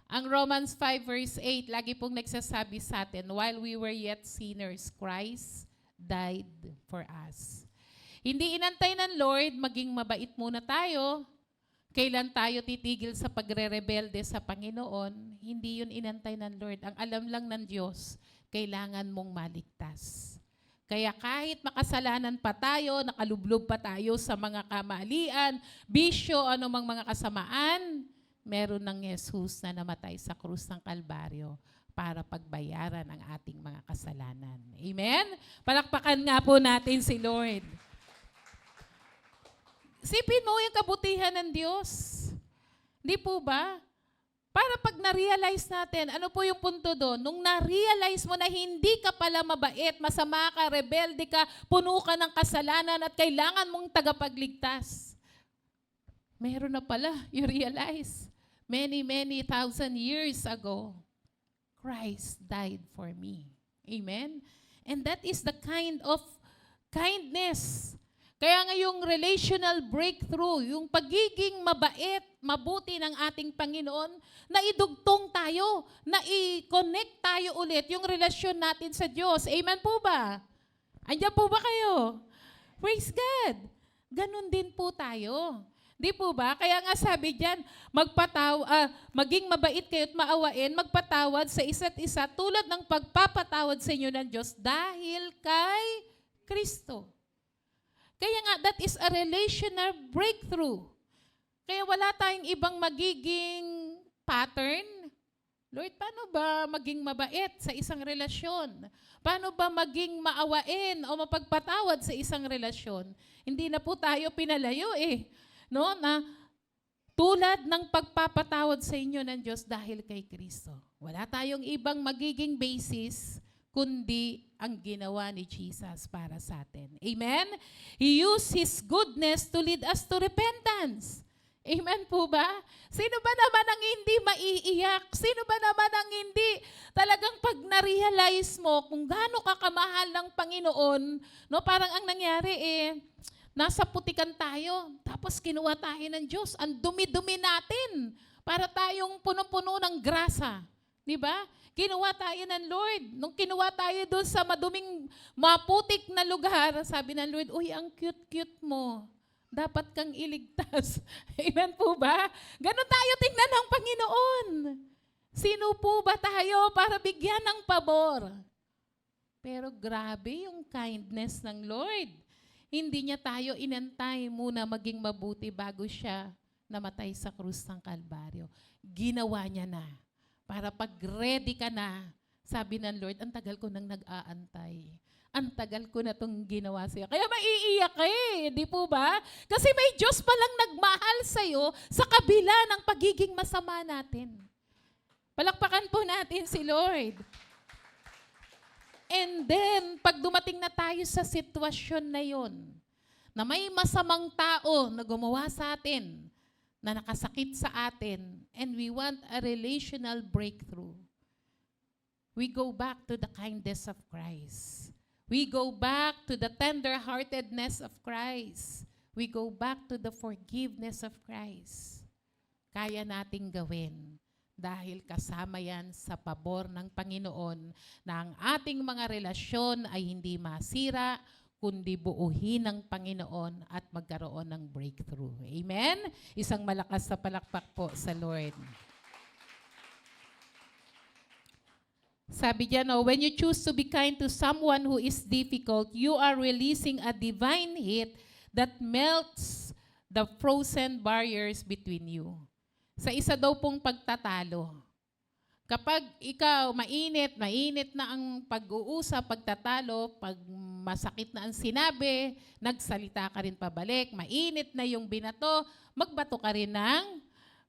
Ang Romans 5 verse 8, lagi pong nagsasabi sa atin, while we were yet sinners, Christ died for us. Hindi inantay ng Lord, maging mabait muna tayo. Kailan tayo titigil sa pagre-rebelde sa Panginoon, hindi yun inantay ng Lord. Ang alam lang ng Diyos, kailangan mong maligtas. Kaya kahit makasalanan pa tayo, nakalublob pa tayo sa mga kamalian, bisyo, anumang mga kasamaan, meron ng Jesus na namatay sa krus ng Kalbaryo para pagbayaran ang ating mga kasalanan. Amen? Palakpakan nga po natin si Lord. Sipin mo yung kabutihan ng Diyos. Di po ba? Para pag na-realize natin, ano po yung punto doon? Nung na-realize mo na hindi ka pala mabait, masama ka, rebelde ka, puno ka ng kasalanan at kailangan mong tagapagligtas. Meron na pala, you realize, many thousand years ago, Christ died for me. Amen? And that is the kind of kindness. Kaya nga yung relational breakthrough, yung pagiging mabait, mabuti ng ating Panginoon, na idugtong tayo, na i-connect tayo ulit yung relasyon natin sa Diyos. Amen po ba? Andiyan po ba kayo? Praise God. Ganon din po tayo. Di po ba? Kaya nga sabi diyan, maging mabait kayo at maawain, magpatawad sa isa't isa tulad ng pagpapatawad sa inyo ng Diyos dahil kay Kristo. Kaya nga, that is a relational breakthrough. Kaya wala tayong ibang magiging pattern. Lord, paano ba maging mabait sa isang relasyon? Paano ba maging maawain o mapagpatawad sa isang relasyon? Hindi na po tayo pinalayo no, na tulad ng pagpapatawad sa inyo ng Diyos dahil kay Kristo. Wala tayong ibang magiging basis kundi ang ginawa ni Jesus para sa atin. Amen? He used His goodness to lead us to repentance. Amen po ba? Sino ba naman ang hindi maiiyak? Sino ba naman ang hindi talagang pag na-realize mo kung gaano ka kamahal ng Panginoon, no, parang ang nangyari nasa putikan tayo, tapos kinuha tayo ng Diyos. Ang dumi-dumi natin para tayong puno-puno ng grasa. Di ba? Kinuha tayo ng Lord. Nung kinuha tayo doon sa maduming, maputik na lugar, sabi ng Lord, uy, ang cute-cute mo. Dapat kang iligtas. Amen po ba? Ganon tayo tingnan ng Panginoon. Sino po ba tayo para bigyan ng pabor? Pero grabe yung kindness ng Lord. Hindi niya tayo inantay muna maging mabuti bago siya namatay sa krus ng Kalbaryo. Ginawa niya na. Para pag ready ka na, sabi ng Lord, ang tagal ko nang nag-aantay. Ang tagal ko na itong ginawa sa'yo. Kaya maiiyak di po ba? Kasi may Diyos palang nagmahal sa'yo sa kabila ng pagiging masama natin. Palakpakan po natin si Lord. And then, pag dumating na tayo sa sitwasyon na yon, na may masamang tao na gumawa sa atin, na nakasakit sa atin, and we want a relational breakthrough, we go back to the kindness of Christ. We go back to the tender-heartedness of Christ. We go back to the forgiveness of Christ. Kaya nating gawin. Dahil kasama yan sa pabor ng Panginoon na ang ating mga relasyon ay hindi masira, kundi buuhin ng Panginoon at magkaroon ng breakthrough. Amen? Isang malakas na palakpak po sa Lord. Sabi diyan, when you choose to be kind to someone who is difficult, you are releasing a divine heat that melts the frozen barriers between you. Sa isa daw pong pagtatalo. Kapag ikaw mainit na ang pag-uusap, pagtatalo, pag masakit na ang sinabi, nagsalita ka rin pabalik, mainit na yung binato, magbato ka rin ng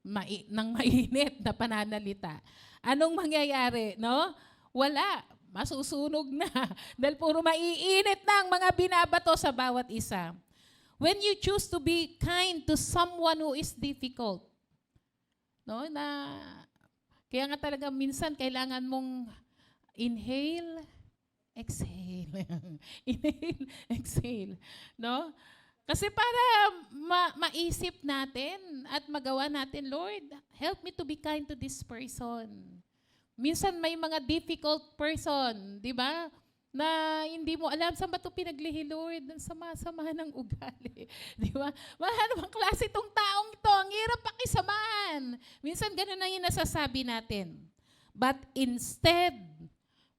mainit na pananalita. Anong mangyayari, no? Wala. Masusunog na. Dahil puro maiinit na ang mga binabato sa bawat isa. When you choose to be kind to someone who is difficult, no, kaya nga talaga minsan kailangan mong inhale, exhale. Inhale, exhale. No? Kasi para maisip natin at magawa natin, Lord, help me to be kind to this person. Minsan may mga difficult person, di ba? Na hindi mo alam saan ba ito pinaglihi, Lord, ang sama-sama ng ugali. Di ba? Ano bang klase itong taong ito? Ang hirap pakisamahan. Minsan ganun na yung nasasabi natin. But instead,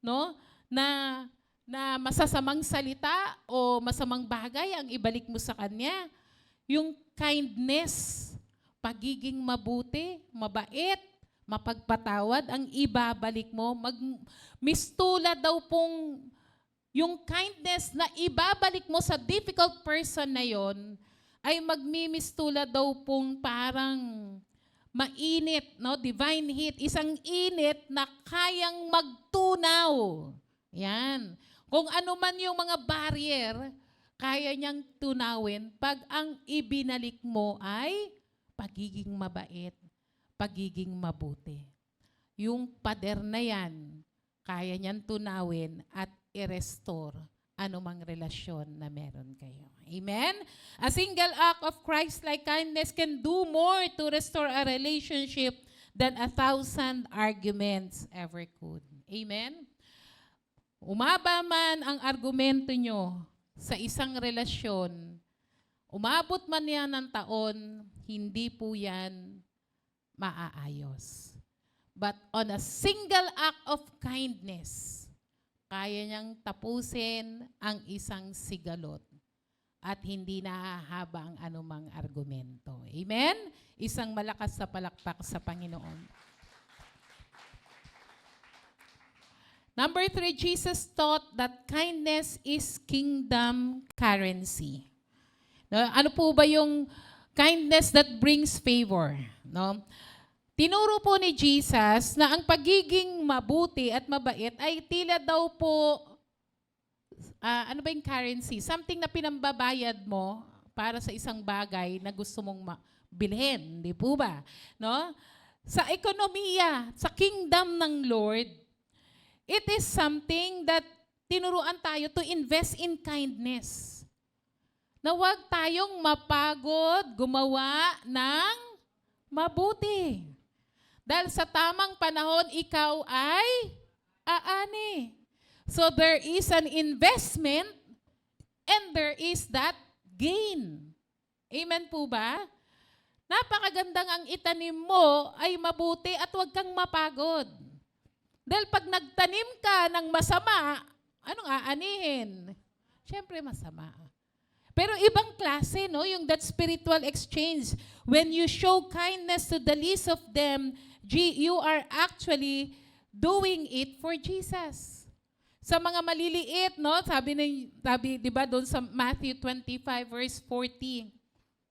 no, na masasamang salita o masamang bagay ang ibalik mo sa kanya, yung kindness, pagiging mabuti, mabait, mapagpatawad, ang ibabalik mo. Mistula daw pong yung kindness na ibabalik mo sa difficult person na yon ay magmimistula daw pong parang mainit, no? Divine heat. Isang init na kayang magtunaw. Yan. Kung ano man yung mga barrier, kaya niyang tunawin pag ang ibinalik mo ay pagiging mabait, pagiging mabuti. Yung pader na yan, kaya niyang tunawin at i-restore anumang relasyon na meron kayo. Amen? A single act of Christ-like kindness can do more to restore a relationship than 1,000 arguments ever could. Amen? Umaba man ang argumento nyo sa isang relasyon, umabot man yan ng taon, hindi po yan maaayos. But on a single act of kindness, kaya niyang tapusin ang isang sigalot at hindi nahahaba ang anumang argumento. Amen? Isang malakas na palakpak sa Panginoon. Number 3, Jesus taught that kindness is kingdom currency. No, ano po ba yung kindness that brings favor? No? Tinuro po ni Jesus na ang pagiging mabuti at mabait ay tila daw po, ano ba yung currency? Something na pinambabayad mo para sa isang bagay na gusto mong bilhin, di po ba? No? Sa ekonomiya, sa kingdom ng Lord, it is something that tinuruan tayo to invest in kindness. Na huwag tayong mapagod gumawa ng mabuti. Dahil sa tamang panahon, ikaw ay aani. So there is an investment and there is that gain. Amen po ba? Napakagandang ang itanim mo ay mabuti at huwag kang mapagod. Dahil pag nagtanim ka ng masama, anong aanihin? Siyempre masama. Pero ibang klase, no? Yung that spiritual exchange. When you show kindness to the least of them, you are actually doing it for Jesus. Sa mga maliliit, no? Sabi 'di ba doon sa Matthew 25 verse 40.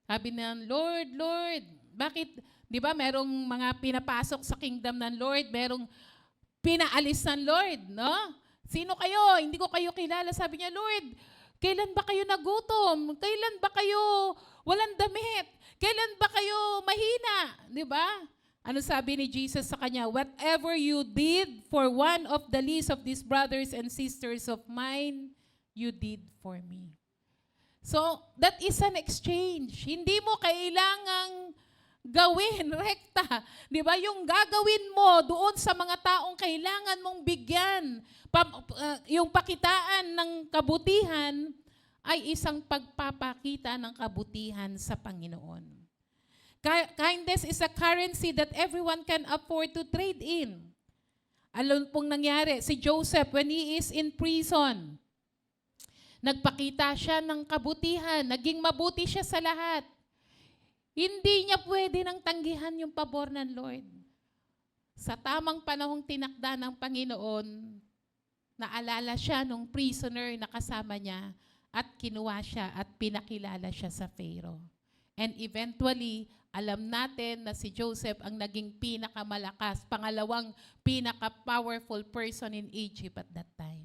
Sabi na, Lord, Lord, bakit 'di ba merong mga pinapasok sa kingdom ng Lord, merong pinaalis ng Lord, no? Sino kayo? Hindi ko kayo kilala. Sabi niya, Lord, kailan ba kayo nagutom? Kailan ba kayo walang damit? Kailan ba kayo mahina? Di ba? Ano sabi ni Jesus sa kanya? Whatever you did for one of the least of these brothers and sisters of mine, you did for me. So, that is an exchange. Hindi mo kailangang gawin rekta. Di ba? Yung gagawin mo doon sa mga taong kailangan mong bigyan, yung pakitaan ng kabutihan ay isang pagpapakita ng kabutihan sa Panginoon. Kindness is a currency that everyone can afford to trade in. Alam pong nangyari, si Joseph, when he is in prison, nagpakita siya ng kabutihan, naging mabuti siya sa lahat. Hindi niya pwede nang tanggihan yung pabor ng Lord. Sa tamang panahong tinakda ng Panginoon, naalala siya nung prisoner na kasama niya at kinuha siya at pinakilala siya sa Pharaoh. And eventually, alam natin na si Joseph ang naging pinakamalakas, pangalawang pinaka-powerful person in Egypt at that time.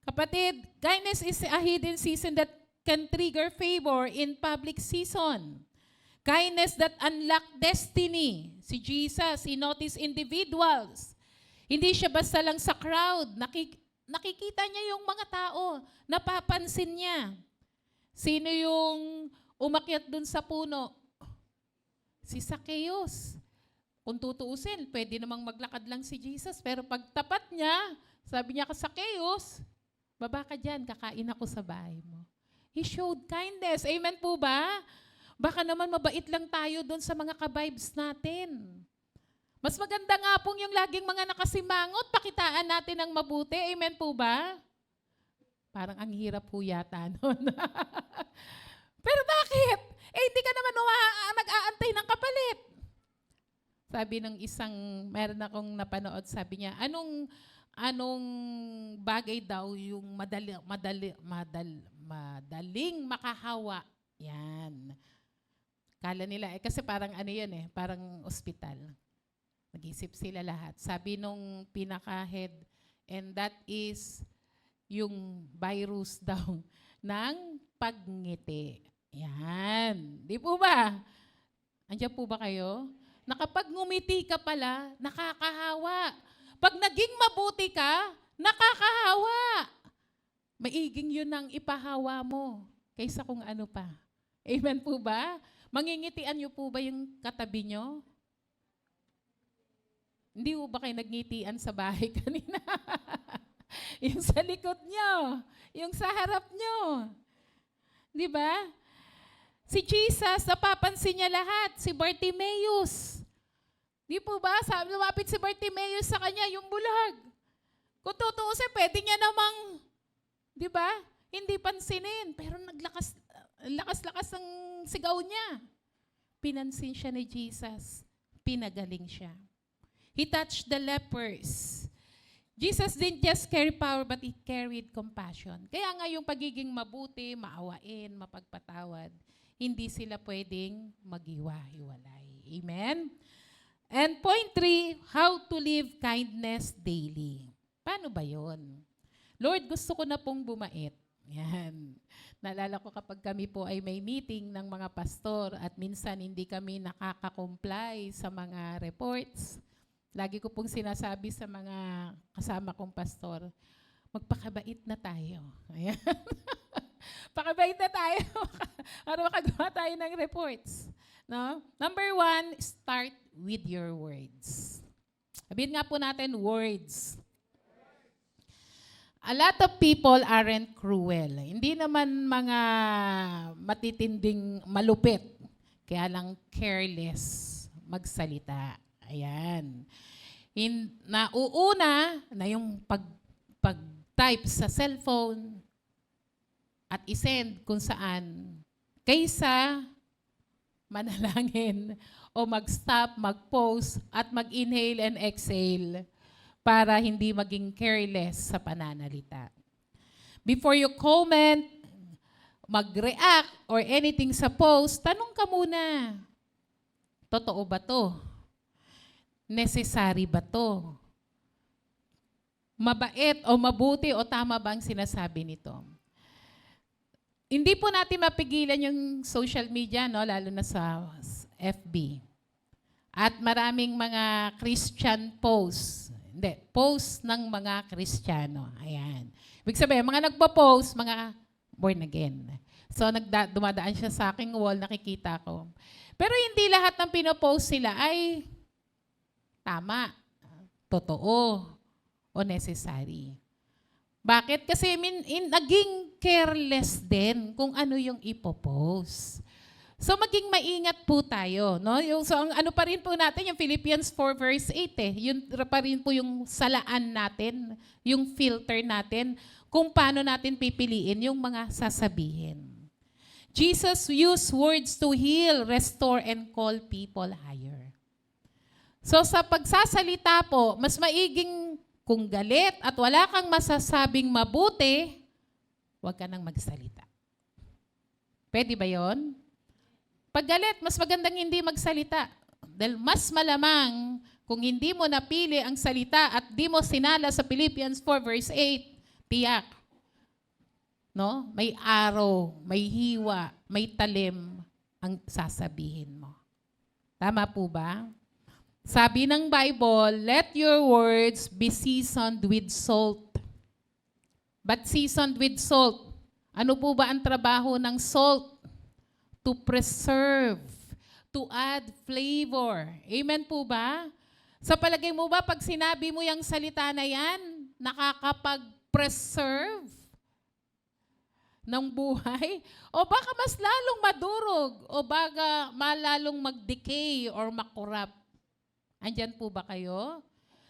Kapatid, kindness is a hidden season that can trigger favor in public season. Kindness that unlock destiny. Si Jesus, he noticed individuals. Hindi siya basta lang sa crowd. Nakikita niya yung mga tao. Napapansin niya. Sino yung umakyat dun sa puno? Si Zacchaeus. Kung tutuusin, pwede namang maglakad lang si Jesus. Pero pag tapat niya, sabi niya ka, Zacchaeus, baba ka dyan, kakain ako sa bahay mo. He showed kindness. Amen po ba? Baka naman mabait lang tayo doon sa mga ka-vibes natin. Mas maganda nga pong yung laging mga nakasimangot, pakitaan natin ng mabuti. Amen po ba? Parang ang hirap po yata nun. Pero bakit? Hindi ka naman namatay ng kapalit. Sabi ng meron akong napanood, sabi niya, anong bagay daw yung madaling makahawa? Yan. Kala nila, kasi parang ano yun parang ospital. Nag-isip sila lahat. Sabi nung pinaka-head, and that is yung virus daw ng pagngiti. Yan. Di po ba? Andiyan po ba kayo? Na kapag ngumiti ka pala, nakakahawa. Pag naging mabuti ka, nakakahawa. Maiging yun ang ipahawa mo kaysa kung ano pa. Amen po ba? Mangingitian niyo po ba yung katabi niyo? Hindi po ba kayo nagngitian sa bahay kanina? Yung sa likod niyo, yung sa harap niyo. Di ba? Si Jesus, napapansin niya lahat. Si Bartimaeus. Di po ba? Lumapit si Bartimaeus sa kanya, yung bulag. Kung tutuusin, pwede niya namang, di ba? Hindi pansinin. Pero lakas-lakas ang sigaw niya. Pinansin siya ni Jesus. Pinagaling siya. He touched the lepers. Jesus didn't just carry power, but He carried compassion. Kaya nga yung pagiging mabuti, maawain, mapagpatawad, hindi sila pwedeng maghiwa-hiwalay. Amen? And point 3, how to live kindness daily. Paano ba yun? Lord, gusto ko na pong bumait. Yan. Naalala ko kapag kami po ay may meeting ng mga pastor at minsan hindi kami nakaka-comply sa mga reports. Lagi ko pong sinasabi sa mga kasama kong pastor, magpakabait na tayo. Ayan. Pakabait na tayo para makagawa tayo ng reports. No? Number 1, start with your words. Sabihin nga po natin, words. A lot of people aren't cruel. Hindi naman mga matitinding malupit. Kaya lang careless magsalita. Ayan. Nauuna na yung pag-type sa cellphone at isend kung saan kaysa manalangin o mag-stop, mag-pause at mag-inhale and exhale para hindi maging careless sa pananalita. Before you comment, mag-react or anything sa post, tanong ka muna. Totoo ba to? Necessary ba to? Mabait o mabuti o tama ba ang sinasabi nito? Hindi po natin mapigilan yung social media, no? Lalo na sa FB. At maraming mga Christian posts. Hindi, posts ng mga Kristiyano. Ayan. Ibig sabihin, mga nagpo-post, mga born again. So, dumadaan siya sa aking wall, nakikita ko. Pero hindi lahat ng pinopost sila ay tama, totoo, o necessary. Bakit? Kasi naging careless din kung ano yung ipopost. So maging maingat po tayo. No? Ano pa rin po natin, yung Philippians 4 verse 8 Yun pa rin po yung salaan natin, yung filter natin, kung paano natin pipiliin yung mga sasabihin. Jesus used words to heal, restore, and call people higher. So sa pagsasalita po, mas maiging kung galit at wala kang masasabing mabuti, huwag ka nang magsalita. Pwede ba yon? Pag galit, mas magandang hindi magsalita. Dahil mas malamang kung hindi mo napili ang salita at di mo sinala sa Philippians 4 verse 8, tiyak. No? May araw, may hiwa, may talim ang sasabihin mo. Tama po ba? Sabi ng Bible, let your words be seasoned with salt. But seasoned with salt. Ano po ba ang trabaho ng salt? To preserve, to add flavor. Amen po ba? Sa palagay mo ba, pag sinabi mo yung salita na yan, nakakapag-preserve ng buhay? O baka mas lalong madurog? O baka malalong mag-decay or makurap? Andyan po ba kayo?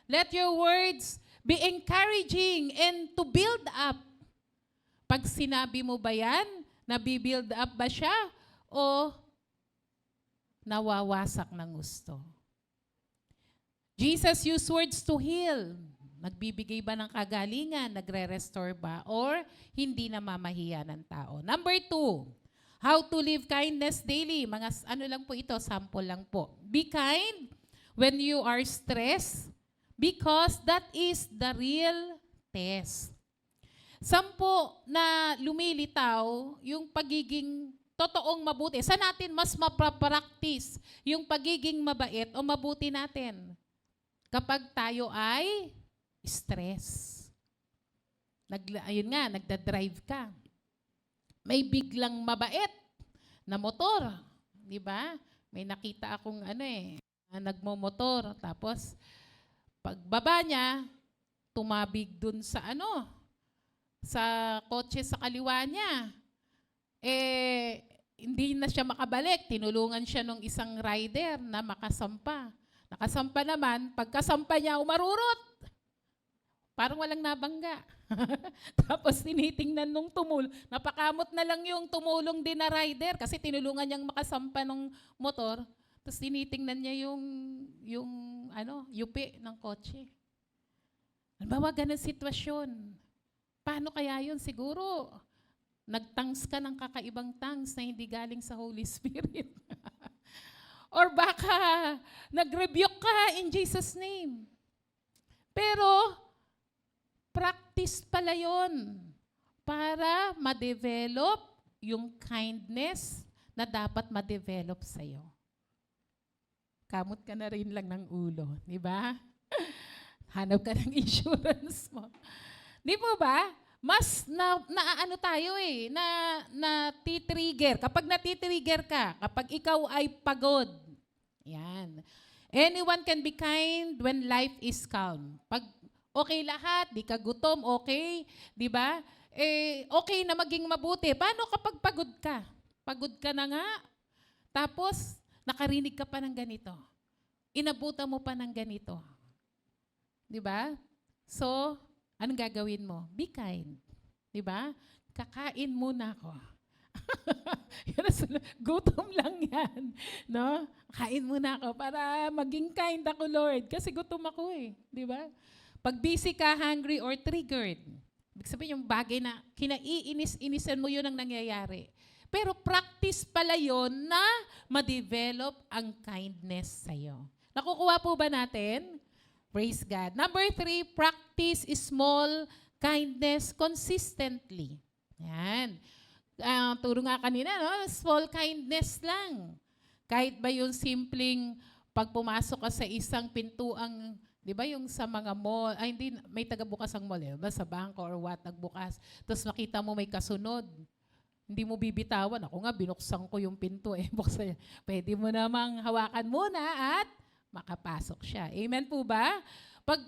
Let your words be encouraging and to build up. Pag sinabi mo ba yan, nabibuild up ba siya? O nawawasak ng gusto. Jesus used words to heal. Nagbibigay ba ng kagalingan? Nagre-restore ba? Or hindi namamahiya ng tao? Number 2, how to live kindness daily. Mga ano lang po ito, sample lang po. Be kind when you are stressed because that is the real test. 10 na lumilitaw yung pagiging totoong mabuti. Saan natin mas mapapractice yung pagiging mabait o mabuti natin? Kapag tayo ay stress. Ayun nga, nagda-drive ka. May biglang mabait na motor. Di ba? May nakita akong nagmomotor. Tapos, pagbaba niya, tumabig dun sa sa kotse sa kaliwa niya. Hindi na siya makabalik. Tinulungan siya ng isang rider na makasampa. Nakasampa naman, pagkasampa niya, umarurot. Parang walang nabangga. Tapos tinitingnan nung napakamot na lang yung tumulong din na rider kasi tinulungan niyang makasampa ng motor. Tapos tinitingnan niya yung yupi ng kotse. Halimbawa, ganun sitwasyon. Paano kaya yun? Siguro, nagtangs ka ng kakaibang tangs na hindi galing sa Holy Spirit. Or baka, nag-rebuke ka in Jesus' name. Pero, practice pala yun para ma-develop yung kindness na dapat ma-develop sa'yo. Kamot ka na rin lang ng ulo, di ba? Hanap ka ng insurance mo. Di po ba? Mas naano tayo na titrigger. Kapag natitrigger ka, kapag ikaw ay pagod, yan. Anyone can be kind when life is calm. Pag okay lahat, di ka gutom, okay, di ba? Okay na maging mabuti. Paano kapag pagod ka? Pagod ka na nga. Tapos, nakarinig ka pa ng ganito. Inabutan mo pa ng ganito. Di ba? So, anong gagawin mo? Be kind. Di ba? Kakain muna ako. Gutom lang yan. No? Kain muna ako para maging kind ako, Lord. Kasi gutom ako Di ba? Pag busy ka, hungry, or triggered, ibig sabihin yung bagay na kinaiinis-inisan mo yun ang nangyayari. Pero practice pala yun na ma-develop ang kindness sa'yo. Nakukuha po ba natin? Praise God. Number 3, practice small kindness consistently. Yan. Turo nga kanina, no? Small kindness lang. Kahit ba yung simpleng pag pumasok ka sa isang pintuang, di ba yung sa mga mall, hindi, may tagabukas ang mall ba sa bangko or what, nagbukas. Tapos makita mo may kasunod. Hindi mo bibitawan. Ako nga, binuksan ko yung pinto Buksan. Pwede mo namang hawakan muna at makapasok siya. Amen po ba? Pag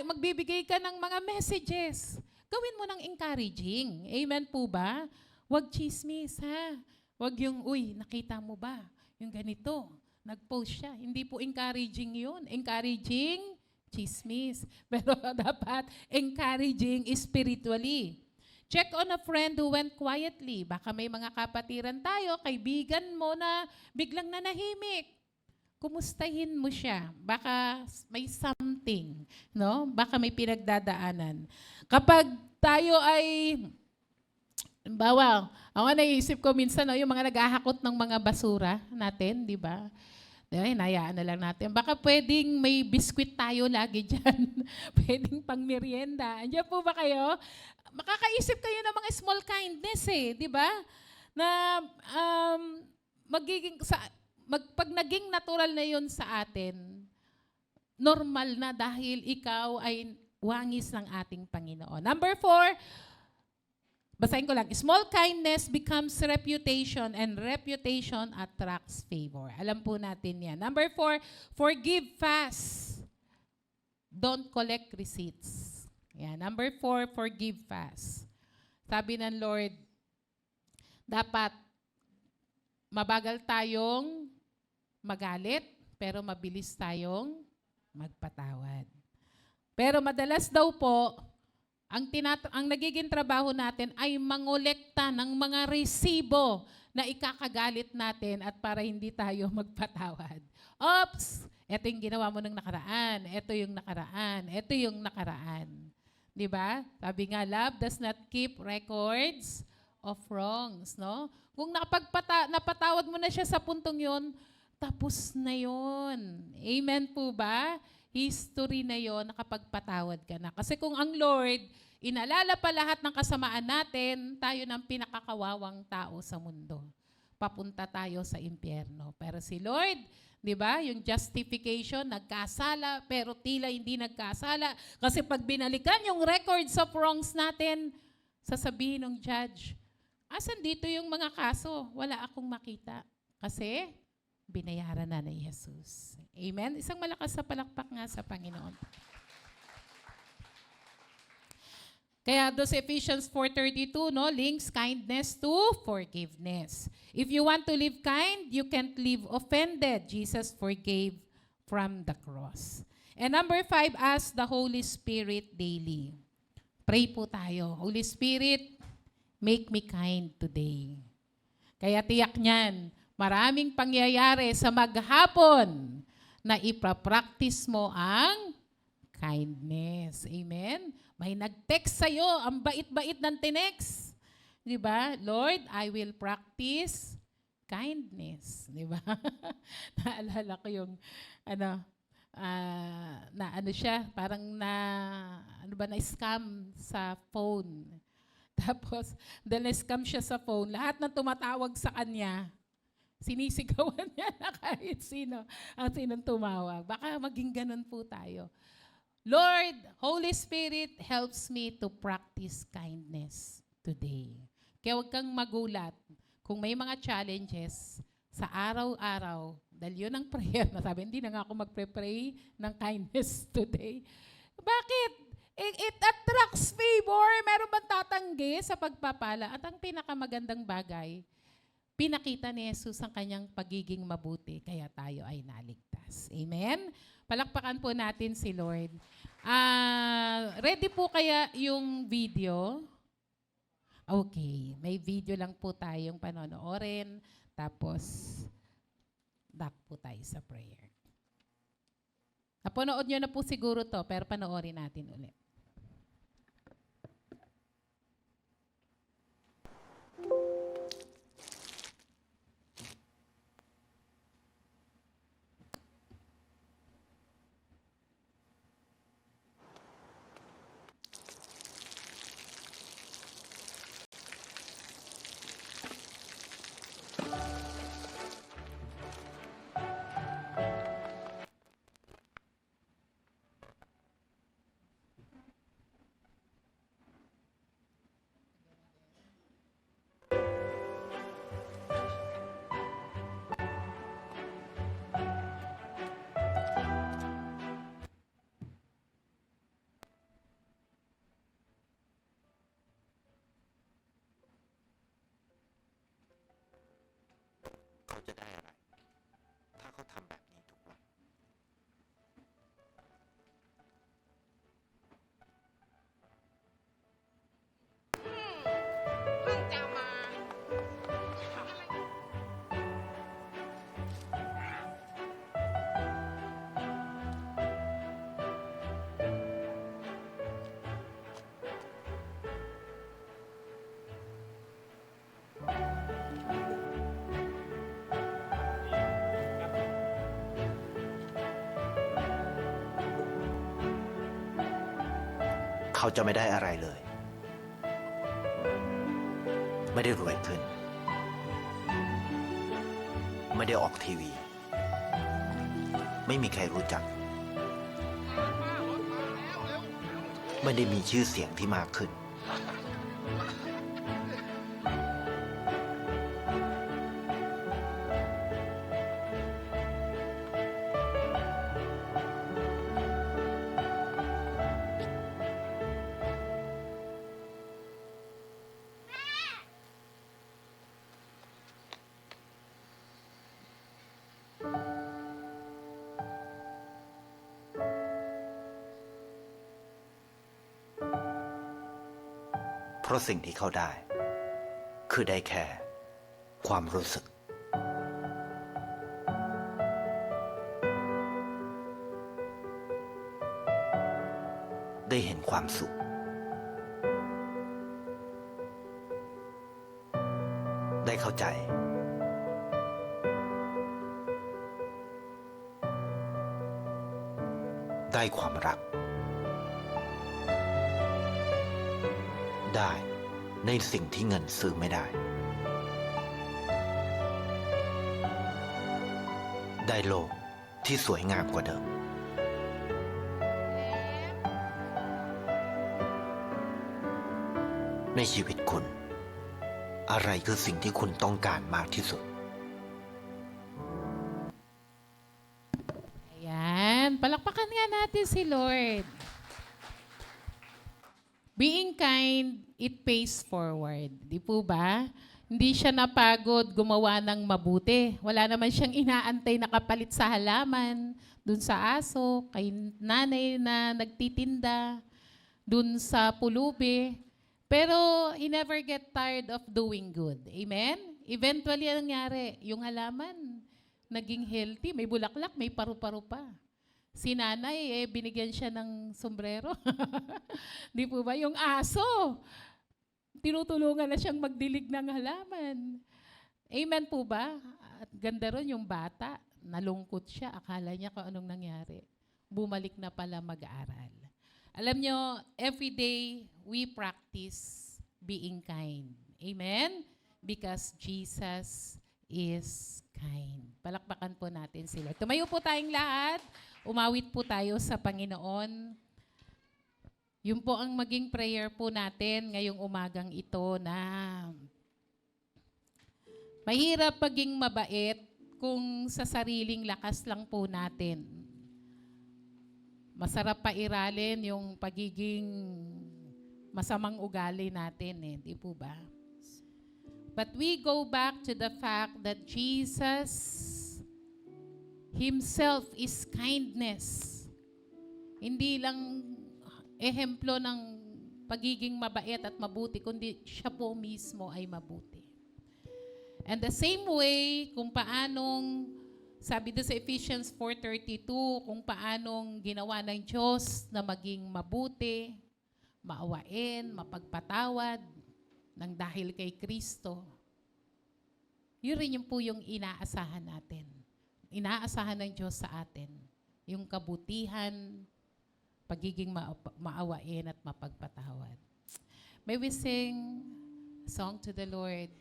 magbibigay ka ng mga messages, gawin mo ng encouraging. Amen po ba? Huwag chismis, ha? Huwag yung, nakita mo ba? Yung ganito, nag-post siya. Hindi po encouraging yun. Encouraging, chismis. Pero dapat encouraging spiritually. Check on a friend who went quietly. Baka may mga kapatiran tayo, kaibigan mo na biglang nanahimik. Kumustahin mo siya. Baka may something, no? Baka may pinagdadaanan. Kapag tayo ay, ako naisip ko minsan, no, yung mga naghahakot ng mga basura natin, di ba? Hinayaan na lang natin. Baka pwedeng may biskwit tayo lagi dyan. Pwedeng pang merienda. Andiyan po ba kayo? Makakaisip kayo ng mga small kindness di ba? Na pag naging natural na yun sa atin, normal na dahil ikaw ay wangis ng ating Panginoon. Number 4, basahin ko lang. Small kindness becomes reputation and reputation attracts favor. Alam po natin yan. Number 4, forgive fast. Don't collect receipts. Yan. Number 4, forgive fast. Sabi ng Lord, dapat mabagal tayong magalit, pero mabilis tayong magpatawad. Pero madalas daw po, ang nagiging trabaho natin ay mangolekta ng mga resibo na ikakagalit natin at para hindi tayo magpatawad. Oops! Ito yung ginawa mo ng nakaraan. Ito yung nakaraan. Ito yung nakaraan. Di ba? Sabi nga, love does not keep records of wrongs. No? Kung napatawad mo na siya sa puntong yun, tapos na yun. Amen po ba? History na yon, nakapagpatawad ka na. Kasi kung ang Lord, inalala pa lahat ng kasamaan natin, tayo ng pinakakawawang tao sa mundo. Papunta tayo sa impyerno. Pero si Lord, di ba, yung justification, nagkasala, pero tila hindi nagkasala. Kasi pag binalikan yung records of wrongs natin, sasabihin ng judge, asan dito yung mga kaso? Wala akong makita. Kasi, binayaran na ni Jesus. Amen? Isang malakas na palakpak nga sa Panginoon. Kaya do sa Ephesians 4:32, no, links kindness to forgiveness. If you want to live kind, you can't live offended. Jesus forgave from the cross. And number 5, ask the Holy Spirit daily. Pray po tayo. Holy Spirit, make me kind today. Kaya tiyak niyan, maraming pangyayari sa maghapon na ipapractice mo ang kindness. Amen? May nag-text sa'yo, ang bait-bait ng tinext. Di ba? Lord, I will practice kindness. Di ba? Naalala ko yung, siya, parang na-scam sa phone. Tapos, dahil na-scam siya sa phone, lahat ng tumatawag sa kanya, sinisigawan niya na kahit sino ang sinong tumawag. Baka maging ganun po tayo. Lord, Holy Spirit helps me to practice kindness today. Kaya huwag kang magulat kung may mga challenges sa araw-araw, dahil yun ang prayer na sabi, hindi na nga ako magpre-pray ng kindness today. Bakit? It attracts favor. Meron bang tatanggi sa pagpapala? At ang pinakamagandang bagay, pinakita ni Jesus ang kanyang pagiging mabuti, kaya tayo ay naligtas. Amen? Palakpakan po natin si Lord. Ready po kaya yung video? Okay. May video lang po tayong panonoorin. Tapos, back po tayo sa prayer. Napanood nyo na po siguro to, pero panoorin natin ulit.เขาจะได้อะไร ถ้าเขาทำแบบนี้ทุกวัน เพิ่งจะมา เขาจะไม่ได้อะไรเลย ไม่ได้รวยขึ้น ไม่ได้ออกทีวี ไม่มีใครรู้จัก ไม่ได้มีชื่อเสียงที่มากขึ้น เพราะสิ่งที่เขาได้ คือได้แค่ ความรู้สึก ได้เห็นความสุข ได้เข้าใจ ได้ความรัก ได้ในสิ่งที่เงินซื้อไม่ได้ ได้โลกที่สวยงามกว่าเดิม ในชีวิตคุณ อะไรคือสิ่งที่คุณต้องการมากที่สุด Ayan. Palakpakan nga natin si Lord. Being kind, it pays forward. Di po ba? Hindi siya napagod gumawa ng mabuti. Wala naman siyang inaantay na kapalit sa halaman, dun sa aso, kay nanay na nagtitinda, dun sa pulubi. Pero he never get tired of doing good. Amen? Eventually, ang nangyari, yung halaman, naging healthy, may bulaklak, may paru-paro pa. Si nanay, binigyan siya ng sombrero. Di po ba? Yung aso, tinutulungan na siyang magdilig ng halaman. Amen po ba? At ganda ron yung bata, nalungkot siya, akala niya kung anong nangyari. Bumalik na pala mag-aaral. Alam nyo, every day we practice being kind. Amen? Because Jesus is kind. Palakpakan po natin sila. Tumayo po tayong lahat. Umawit po tayo sa Panginoon. Yun po ang maging prayer po natin ngayong umagang ito na mahirap maging mabait kung sa sariling lakas lang po natin. Masarap pa iralin yung pagiging masamang ugali natin, di po ba? But we go back to the fact that Jesus Himself is kindness. Hindi lang ehemplo ng pagiging mabait at mabuti, kundi siya po mismo ay mabuti. And the same way, kung paanong, sabi doon sa Ephesians 4:32, kung paanong ginawa ng Diyos na maging mabuti, maawain, mapagpatawad, nang dahil kay Kristo, yun rin po yung inaasahan natin. Inaasahan ng Diyos sa atin. Yung kabutihan, pagiging maawain at mapagpatawad. May we sing a song to the Lord.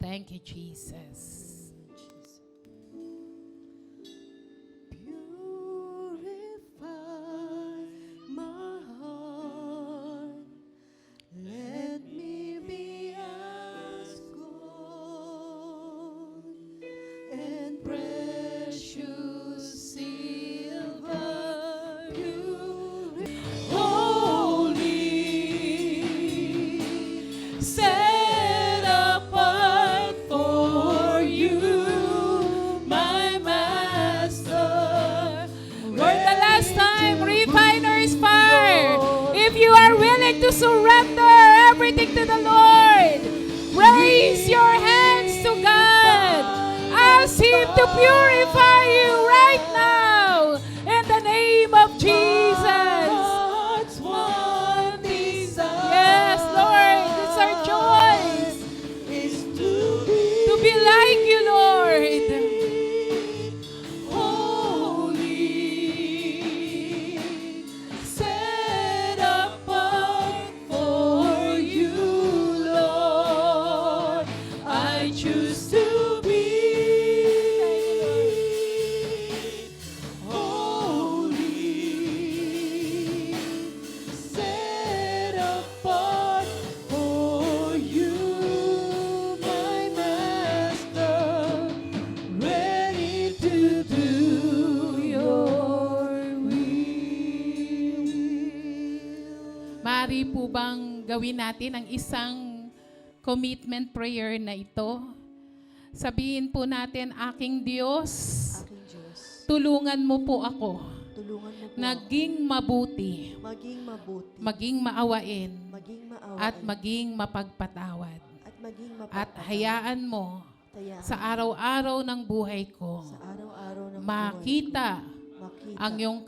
Thank you, Jesus. To surrender everything to the Lord. Raise your hands to God. Ask Him to purify you right now in the name of Jesus. Yes, Lord, it's our choice to be like you, Lord. Maaari po bang gawin natin ang isang commitment prayer na ito? Sabihin po natin, aking Diyos, tulungan mo po ako. Naging mabuti. Maging maawain. At maging mapagpatawad. maging at mapagpatawad. hayaan mo Hayaan sa araw-araw ng buhay ko sa araw-araw ng makita buhay ko, makita ang iyong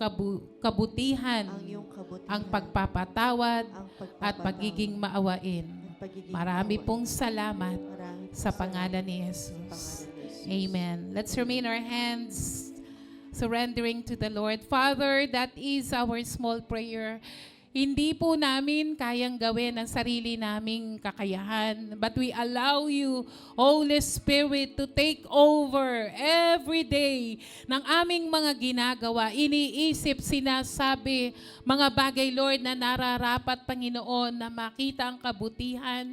kabutihan, ang iyong kabutihan, ang pagpapatawad ang at pagiging maawain. at pagiging Marami maawain. pong salamat Marami pong sa salamat pangalan ni sa Jesus. pangalan ni Jesus. Amen. Let's remain our hands surrendering to the Lord. Father, that is our small prayer. Hindi po namin kayang gawin ang sarili naming kakayahan. But we allow you, Holy Spirit, to take over every day ng aming mga ginagawa. Iniisip, sinasabi, mga bagay, Lord, na nararapat, Panginoon, na makita ang kabutihan,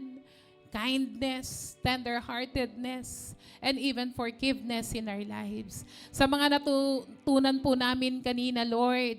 kindness, tenderheartedness, and even forgiveness in our lives. Sa mga natutunan po namin kanina, Lord,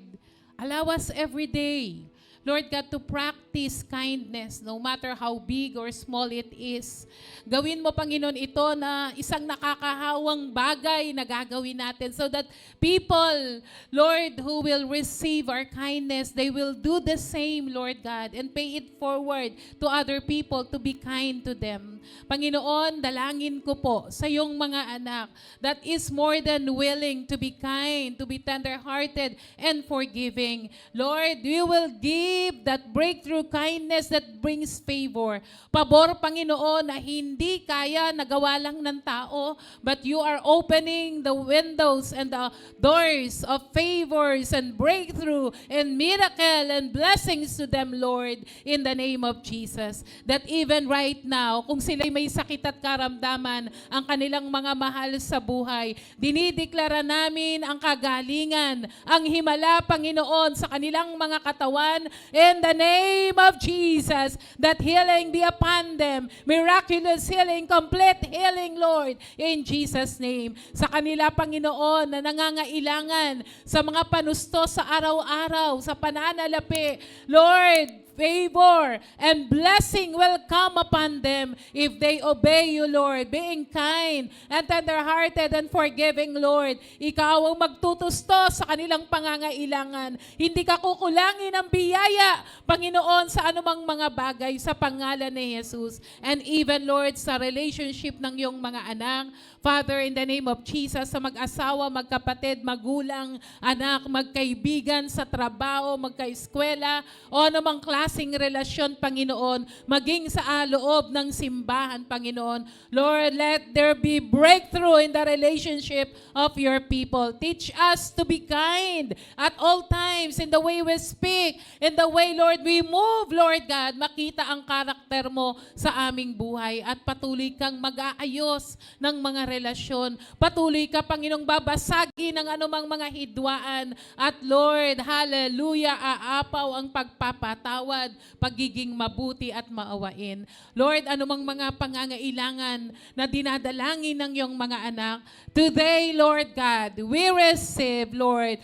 allow us every day, Lord God, to practice kindness no matter how big or small it is. Gawin mo, Panginoon, ito na isang nakakahawang bagay na gagawin natin so that people, Lord, who will receive our kindness, they will do the same, Lord God, and pay it forward to other people to be kind to them. Panginoon, dalangin ko po sa iyong mga anak that is more than willing to be kind, to be tender-hearted and forgiving. Lord, we will give that breakthrough kindness that brings favor. Pabor, Panginoon, na hindi kaya nagawa lang ng tao, but you are opening the windows and the doors of favors and breakthrough and miracle and blessings to them, Lord, in the name of Jesus. That even right now, kung sila'y may sakit at karamdaman, ang kanilang mga mahal sa buhay, dinideklara namin ang kagalingan, ang himala, Panginoon, sa kanilang mga katawan, in the name of Jesus, that healing be upon them, miraculous healing, complete healing, Lord, in Jesus' name. Sa kanila, Panginoon, na nangangailangan sa mga panusto sa araw-araw, sa pananalapi, Lord, favor and blessing will come upon them if they obey you, Lord, being kind and tender-hearted and forgiving, Lord. Ikaw ang magtutusto sa kanilang pangangailangan. Hindi ka kukulangin ng biyaya, Panginoon, sa anumang mga bagay sa pangalan ni Jesus. And even, Lord, sa relationship ng iyong mga anak, Father, in the name of Jesus, sa mag-asawa, magkapatid, magulang, anak, magkaibigan, sa trabaho, magkaeskwela, o anumang klaseng relasyon, Panginoon, maging sa loob ng simbahan, Panginoon. Lord, let there be breakthrough in the relationship of your people. Teach us to be kind at all times in the way we speak, in the way, Lord, we move, Lord God. Makita ang karakter mo sa aming buhay at patuloy kang mag-aayos ng mga relasyon. Patuloy ka, Panginoong, babasagin ng anumang mga hidwaan. At Lord, hallelujah, aapaw ang pagpapatawad, pagiging mabuti at maawain. Lord, anumang mga pangangailangan na dinadalangin ng iyong mga anak, today, Lord God, we receive, Lord,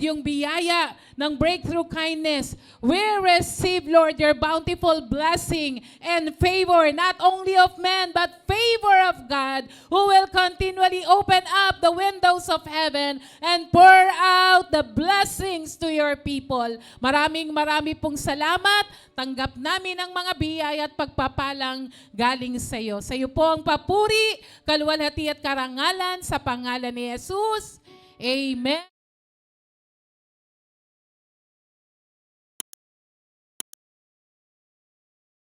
yung biyaya ng breakthrough kindness. We receive, Lord, your bountiful blessing and favor, not only of men, but favor of God, who will continually open up the windows of heaven and pour out the blessings to your people. Maraming pong salamat. Tanggap namin ang mga biyaya at pagpapalang galing sa iyo. Sa iyo po ang papuri, kaluwalhati at karangalan sa pangalan ni Jesus. Amen.